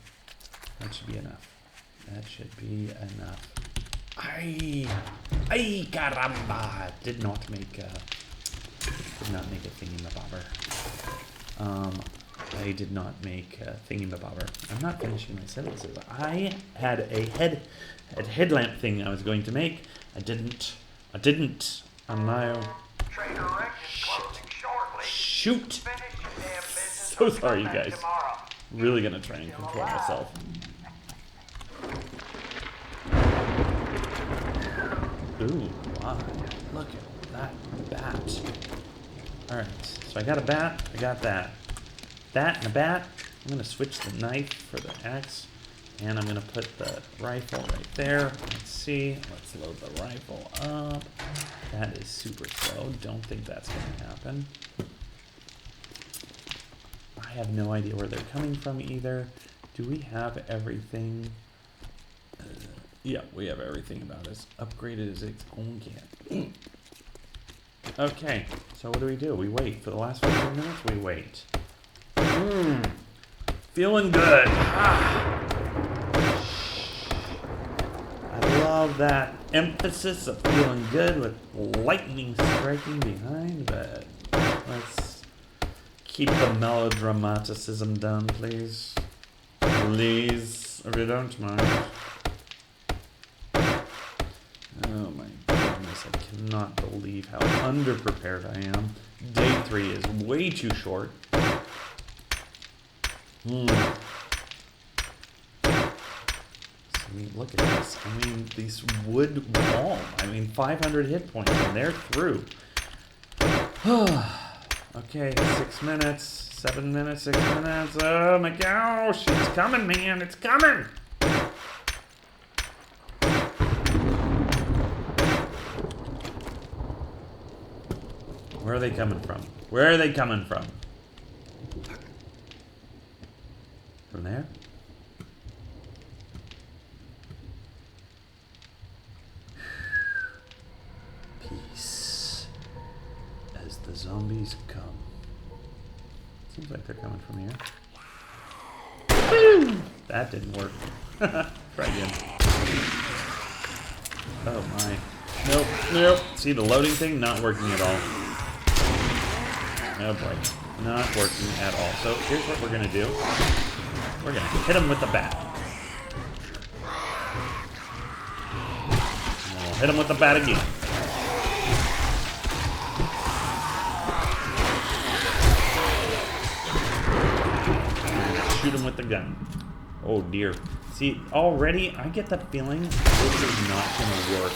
that should be enough. That should be enough. Ay caramba! Did not make a thingy-mabobber. I did not make a thingy-mabobber. I'm not finishing my sentences. I had a headlamp thing I was going to make. I didn't. I'm now. Shoot! So sorry, you guys. Really gonna try and control myself. Ooh, wow. Look at that bat. Alright, so I got a bat, I got that. That and a bat. I'm gonna switch the knife for the axe. And I'm gonna put the rifle right there. Let's see. Let's load the rifle up. That is super slow. Don't think that's gonna happen. I have no idea where they're coming from either. Do we have everything? Yeah, we have everything about as upgraded as it's going to get. Okay, so what do? We wait. For the last 15 minutes, we wait. Feeling good. I love that emphasis of feeling good with lightning striking behind, but let's keep the melodramaticism down, please. Please, if you don't mind. Oh my goodness, I cannot believe how underprepared I am. Day 3 is way too short. Look at this. I mean, this wood wall. 500 hit points, and they're through. Okay, 6 minutes, 7 minutes, 6 minutes. Oh my gosh, it's coming, man. It's coming. Where are they coming from? Where are they coming from? From there? Peace as the zombies come. Seems like they're coming from here. Woo! That didn't work. Try again. Oh my. Nope. See the loading thing? Not working at all. Oh boy. Not working at all. So here's what we're gonna do. We're gonna hit him with the bat. And we'll hit him with the bat again. Shoot him with the gun. Oh dear. See, already I get the feeling this is not gonna work.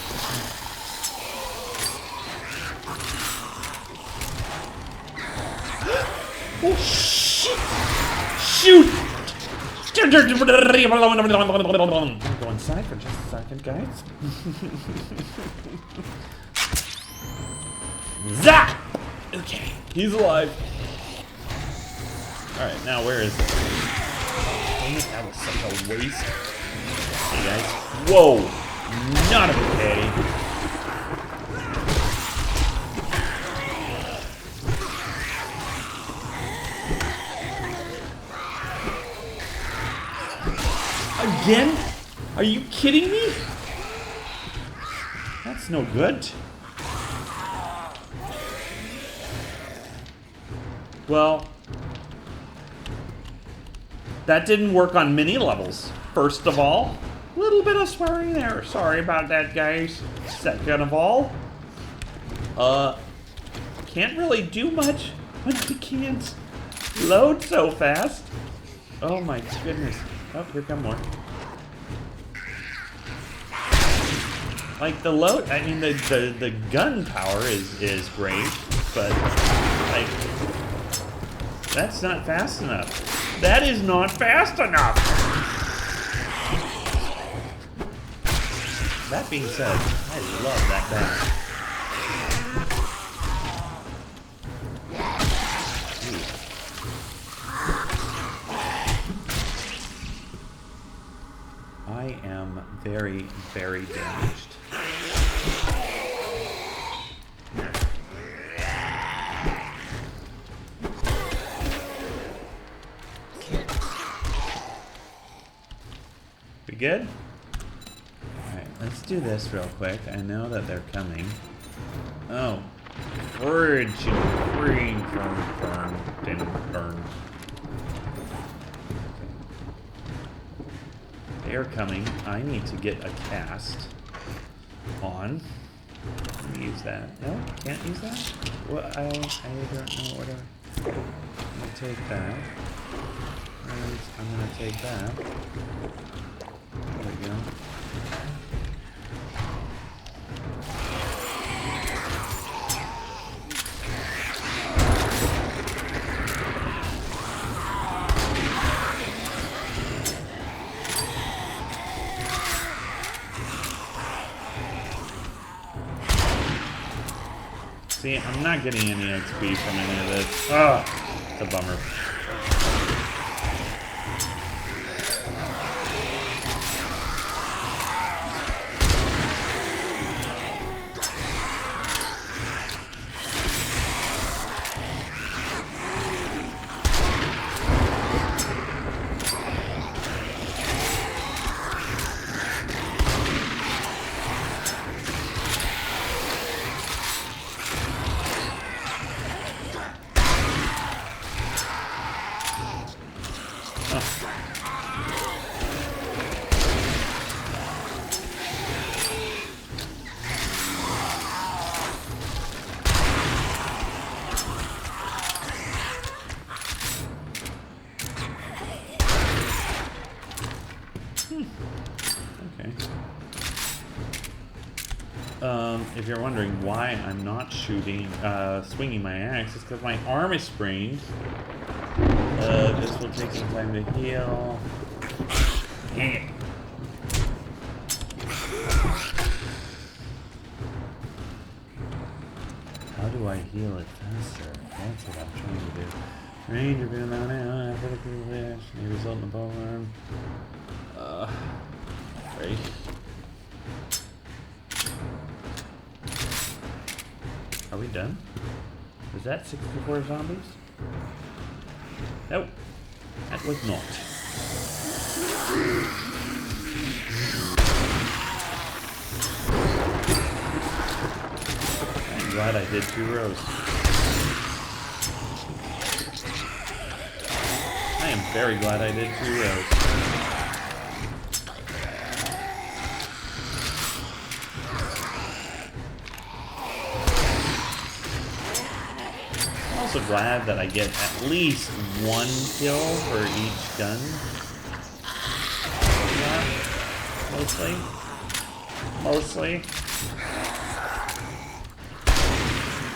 Oh shit! Shoot! I'm gonna go inside for just a second, guys. Zap! Okay, he's alive. Alright, now where is it? Dang it, that was such a waste. Hey guys. Whoa! Not okay. Again? Are you kidding me? That's no good. Well, that didn't work on many levels. First of all, a little bit of swearing there. Sorry about that, guys. Second of all, can't really do much when I can't load so fast. Oh my goodness. Oh, here come more. Like the load, I mean the gun power is great, but like that's not fast enough. That is not fast enough. That being said, I love that gun. I am very, very damaged. We good? Alright, let's do this real quick. I know that they're coming. Oh. Burn. They're coming. I need to get a cast on. Let me use that. No? Can't use that? Well, I don't know. Whatever. I'm gonna take that. And I'm gonna take that. There we go. See, I'm not getting any XP from any of this. Ah, it's a bummer. If you're wondering why I'm not swinging my axe, it's because my arm is sprained. This will take some time to heal. Dang it. How do I heal it faster? That's what I'm trying to do. Range of now, vertical lash, may result in a ball arm. Right. Are we done? Was that 64 zombies? Nope. That was not. I'm glad I did 2 rows. I am very glad I did 2 rows. I'm also glad that I get at least 1 kill for each gun. Yeah, mostly. Mostly.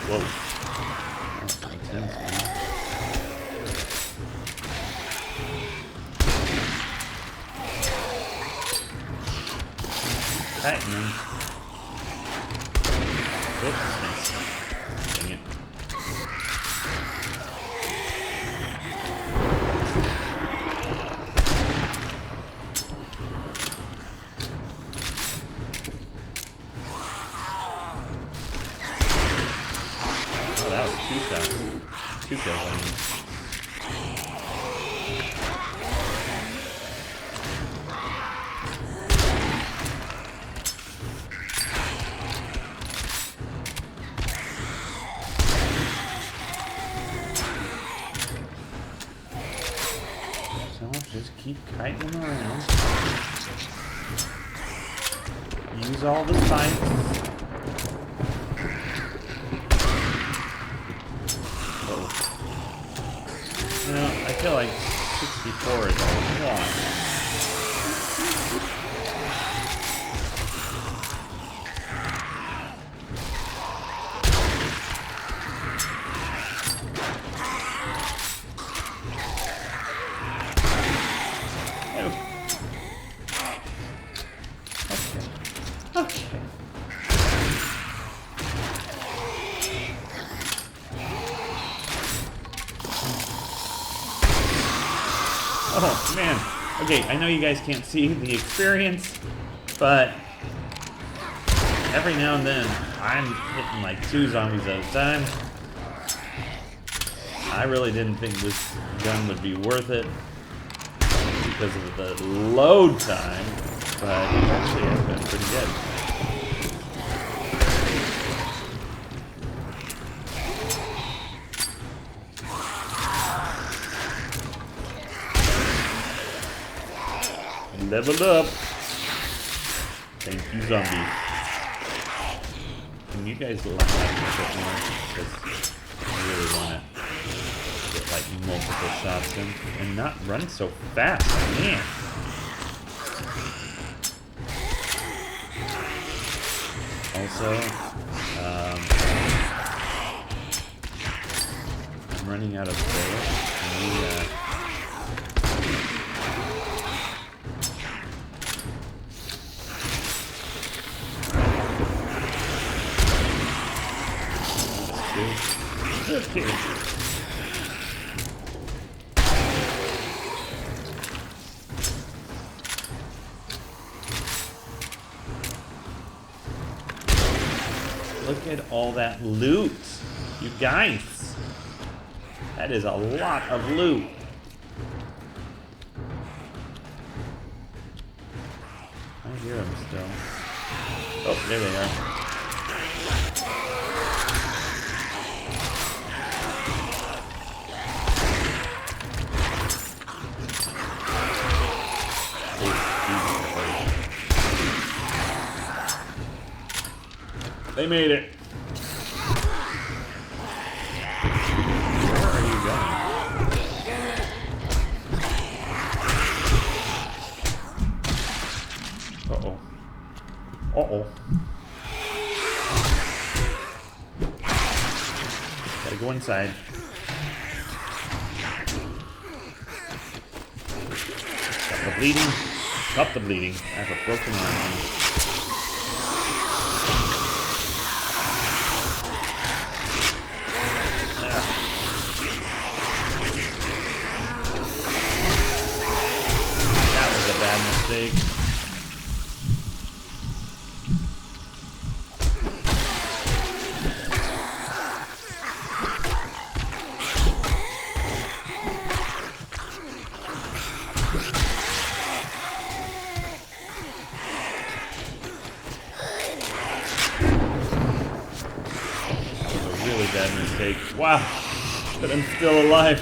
Whoa. That's intense, man. kiting them. Oops. Dang it. Oh, that was two shots. Two kills, I mean. Just keep kiting them around. Use all the sights. Oh. You know, I feel like 64 is a lot. Okay. Oh, man. Okay, I know you guys can't see the experience, but every now and then, I'm hitting like 2 zombies at a time. I really didn't think this gun would be worth it because of the load time, but actually it's been pretty good. Leveled up. Thank you, zombies. Can you guys line up a bit more? Because I really want to get like multiple shots in and not run so fast. Man. Also, I'm running out of bullets. Okay. Look at all that loot, you guys. That is a lot of loot. I hear them still. Oh, there they are. They made it. Where are you going? Uh-oh. Uh-oh. Gotta go inside. Stop the bleeding. Stop the bleeding. I have a broken arm. Mistake. Really bad mistake. Wow, but I'm still alive.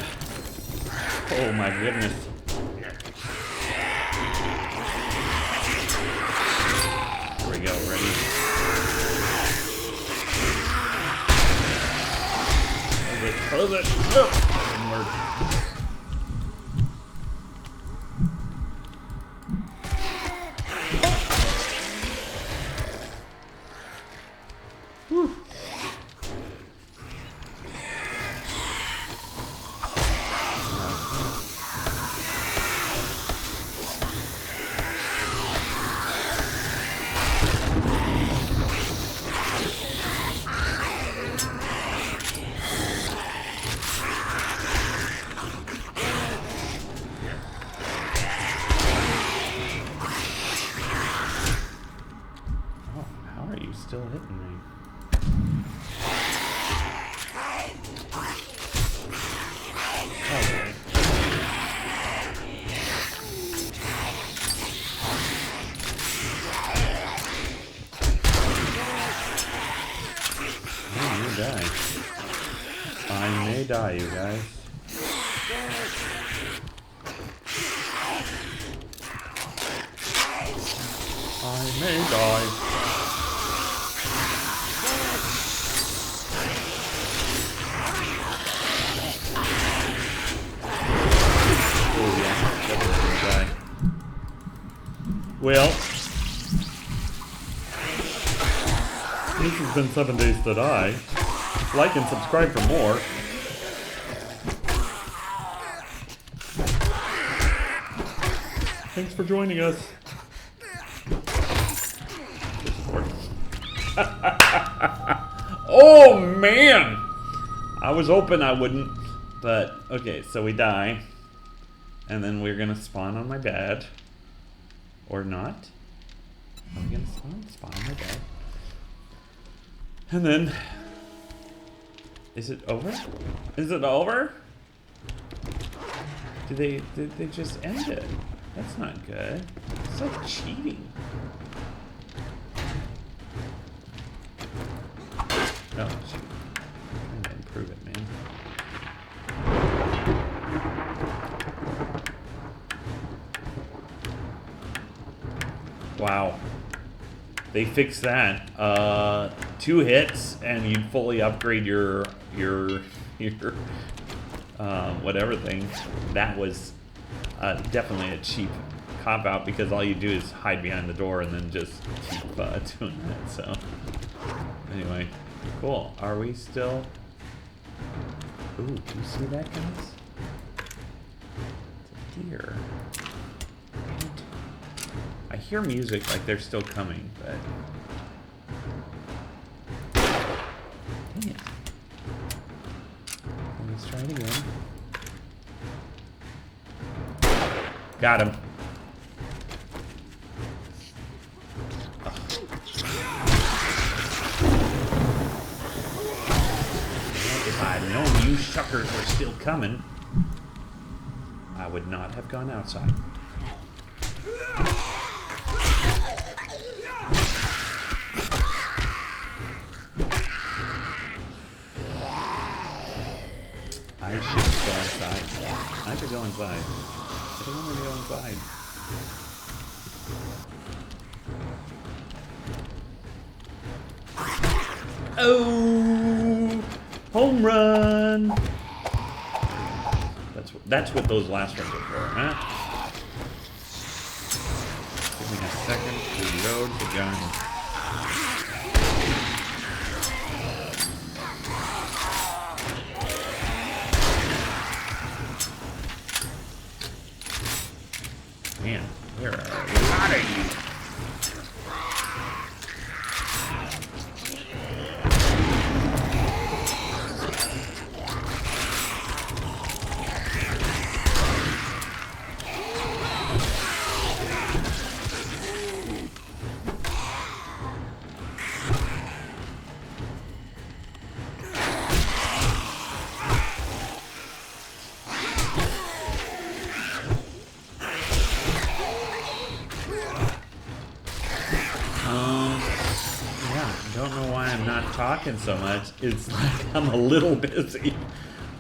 Oh my goodness. Here we go, ready? Close it. Oh, didn't work. Whew. may die, you guys. I may die. Oh yeah, definitely die. Well, this has been 7 Days to Die. Like and subscribe for more. Thanks for joining us. Oh man! I was hoping I wouldn't, but okay, so we die. And then we're gonna spawn on my bed. Or not. Are we gonna spawn on my bed? And then... Is it over? Is it over? Did they just end it? That's not good. It's like cheating. Oh, shoot. I'm trying to improve it, man. Wow. They fixed that. 2 hits and you'd fully upgrade your whatever thing. That was definitely a cheap cop out because all you do is hide behind the door and then just keep doing that. So anyway, cool. Are we still? Ooh, do you see that, guys? It's a deer. I hear music like they're still coming, but dang it. Let's try it again. Got him. If I had known you suckers were still coming, I would not have gone outside. I should go inside. I could go inside. I don't want to go inside. Oh! Home run! That's what those last ones are for, huh? Give me a second to load the gun. Man, there are a lot of you. Talking so much, it's like I'm a little busy.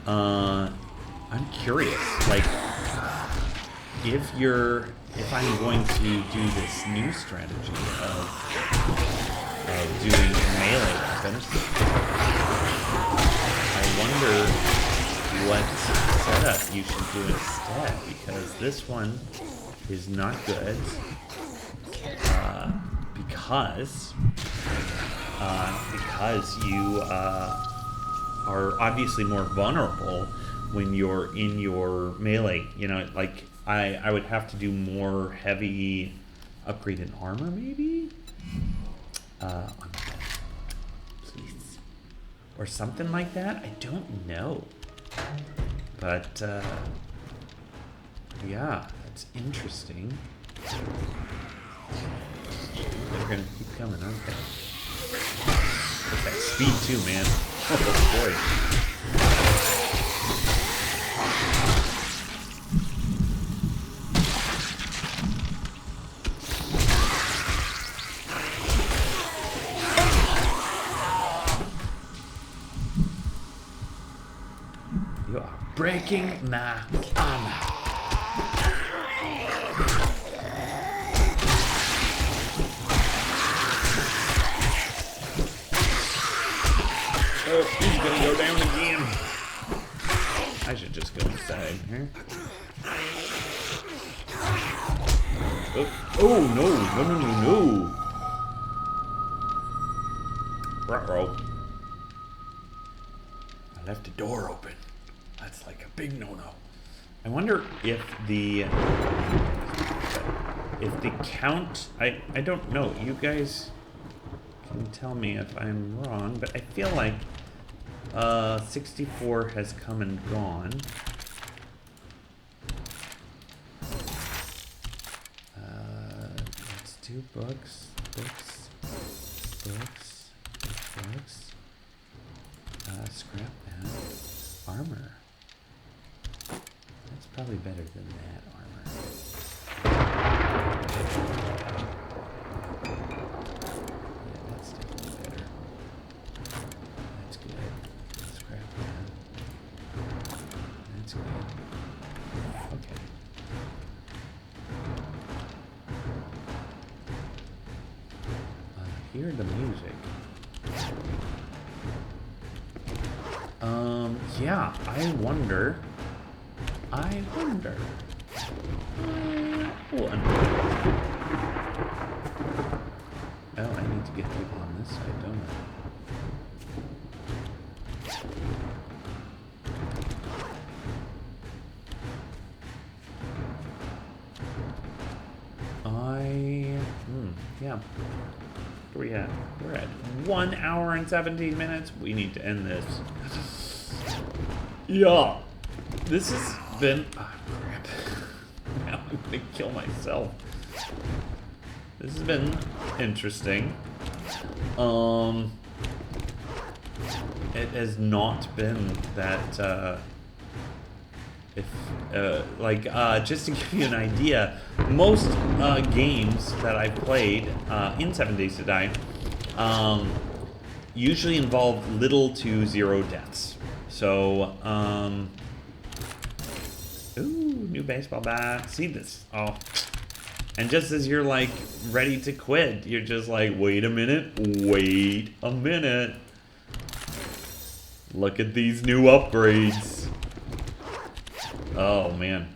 I'm curious, like if I'm going to do this new strategy of doing melee weapons, I wonder what setup you should do instead, because this one is not good because you are obviously more vulnerable when you're in your melee. You know, like I would have to do more heavy upgrade in armor, maybe? Please. Or something like that? I don't know. But, yeah, that's interesting. They're gonna keep coming, aren't they? With that speed too, man. Oh boy. breaking my armor. Oh, he's gonna go down again. I should just go inside here. Oh no. Uh-oh. I left the door open. That's like a big no-no. I wonder if the count, I don't know. You guys can tell me if I'm wrong, but I feel like 64 has come and gone. Let's do books. Scrap that. Armor. That's probably better than that armor. Yeah, that's definitely better. That's good. Scrap that. That's good. Okay. Hear the music. Yeah, I wonder. Oh, I need to get people on this side, don't yeah. Where are we at? We're at 1 hour and 17 minutes. We need to end this. Yeah. This has been... Oh, crap. Now I'm gonna kill myself. This has been interesting. It has not been that, just to give you an idea, most games that I've played in 7 Days to Die usually involve little to zero deaths. So, ooh, new baseball bat. See this? Oh. And just as you're like ready to quit, you're just like, wait a minute. Look at these new upgrades. Oh, man.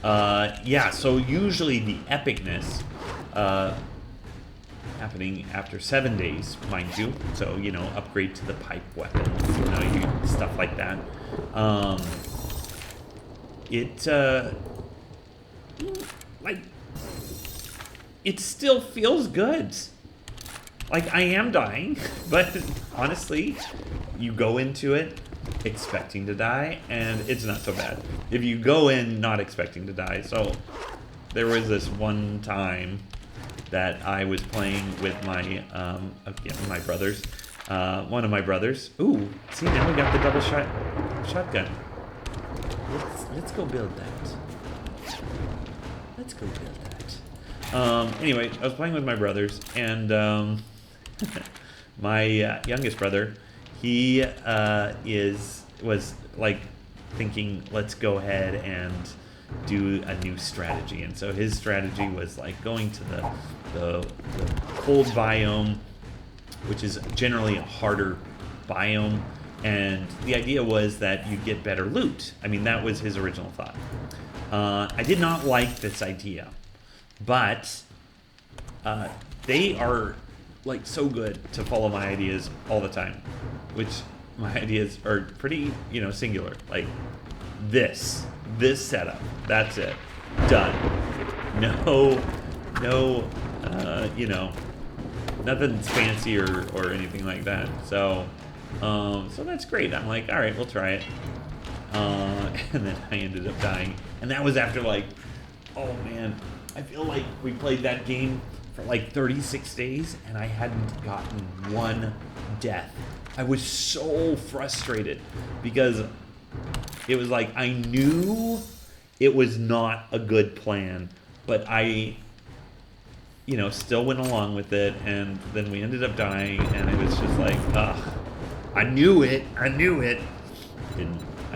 Yeah, so usually the epicness happening after 7 days, mind you. So, you know, upgrade to the pipe weapons, stuff like that. It still feels good. Like, I am dying, but honestly, you go into it expecting to die, and it's not so bad. If you go in not expecting to die, so there was this one time that I was playing with my my brothers, one of my brothers. Ooh, see, now we got the double shotgun. Let's go build that. Anyway, I was playing with my brothers, and my youngest brother, he was like thinking, let's go ahead and do a new strategy. And so his strategy was like going to the cold biome, which is generally a harder biome, and the idea was that you'd get better loot. I mean, that was his original thought. I did not like this idea, but they are like so good to follow my ideas all the time, which my ideas are pretty, singular. Like this setup, that's it, done. No, nothing's fancy or anything like that. So that's great. I'm like, all right, we'll try it. And then I ended up dying, and that was after like, oh man, I feel like we played that game for like 36 days, and I hadn't gotten one death. I was so frustrated because it was like I knew it was not a good plan, but I, still went along with it, and then we ended up dying, and it was just like, I knew it. I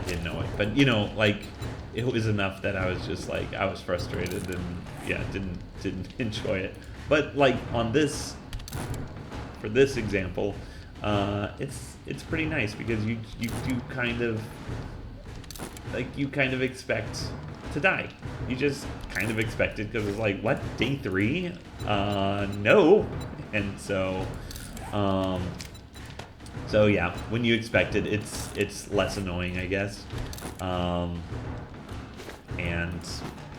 didn't know it, but like it was enough that I was just like I was frustrated and didn't enjoy it. But like for this example, it's pretty nice because you do kind of expect to die. You just kind of expect it because it's like, what, day 3? No. And so yeah, when you expect it, it's less annoying, I guess. And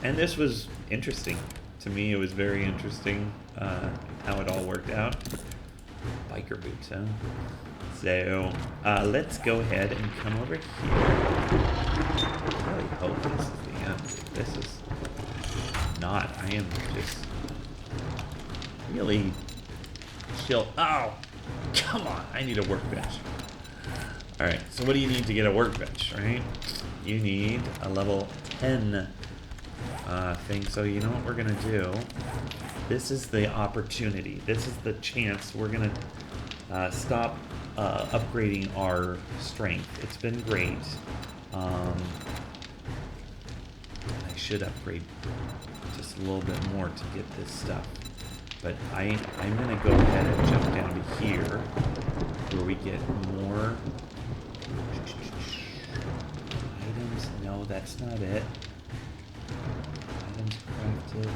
this was interesting. To me, it was very interesting how it all worked out. Biker boots, huh? So, let's go ahead and come over here. I really hope this is the end. If this is not, I am just really chill. Oh, come on. I need a workbench. Alright, so what do you need to get a workbench, right? You need a level 10 thing. So you know what we're going to do? This is the opportunity. This is the chance. We're going to stop upgrading our strength. It's been great. I should upgrade just a little bit more to get this stuff. But I'm going to go ahead and jump down to here where we get more items. No, that's not it. Items crafted.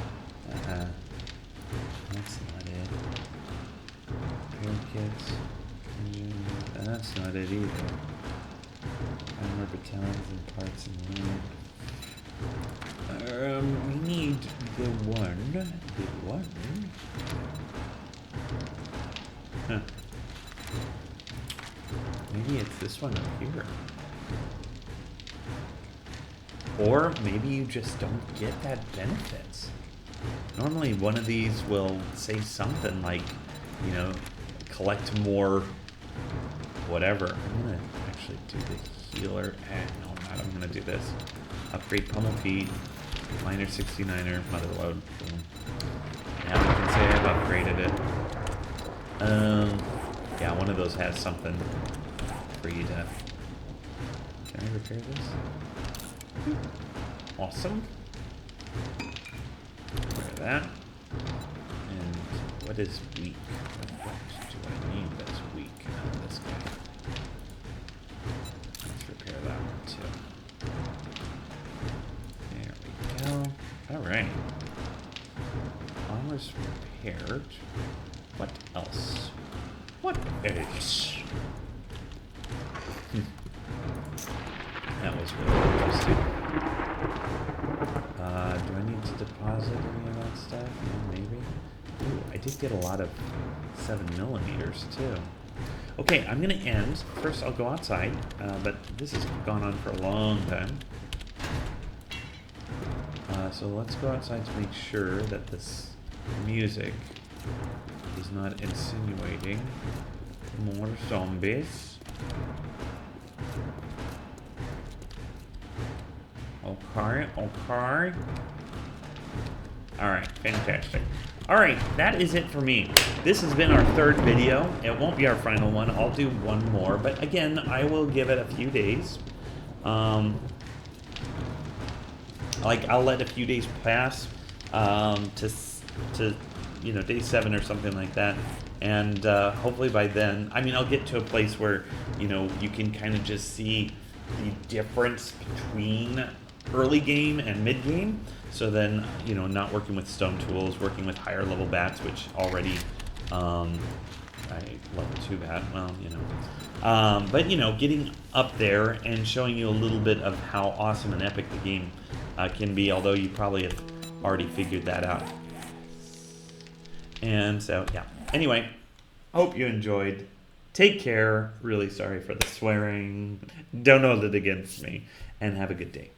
That's not it. Repair kits. That's not it either. Armor battalions and parts and loot. We need the one. Huh. Maybe it's this one up here. Or maybe you just don't get that benefits. Normally one of these will say something like, collect more whatever. I'm going to actually do the healer. No, I'm not. I'm going to do this. Upgrade pummel feet, minor 69er, mother load. Boom. Now I can say I've upgraded it. Yeah, one of those has something for you to... Can I repair this? Awesome. Repair that. And what is weak? What do I need that's weak? This guy. Let's repair that one too. There we go. Alright. Armor's repaired. What else? What else? That was really interesting. Do I need to deposit any of that stuff? Yeah, maybe. Ooh, I did get a lot of 7mm too. Okay, I'm gonna end. First, I'll go outside, but this has gone on for a long time. So let's go outside to make sure that this music is not insinuating more zombies. Okay. Alright, fantastic. Alright, that is it for me. This has been our 3rd video. It won't be our final one. I'll do one more, but again, I will give it a few days. I'll let a few days pass to day 7 or something like that. And hopefully by then, I'll get to a place where, you can kind of just see the difference between early game and mid game. So then, not working with stone tools, working with higher level bats, which already, I level 2 bat, but, getting up there and showing you a little bit of how awesome and epic the game can be, although you probably have already figured that out. And so, yeah. Anyway, hope you enjoyed. Take care. Really sorry for the swearing. Don't hold it against me. And have a good day.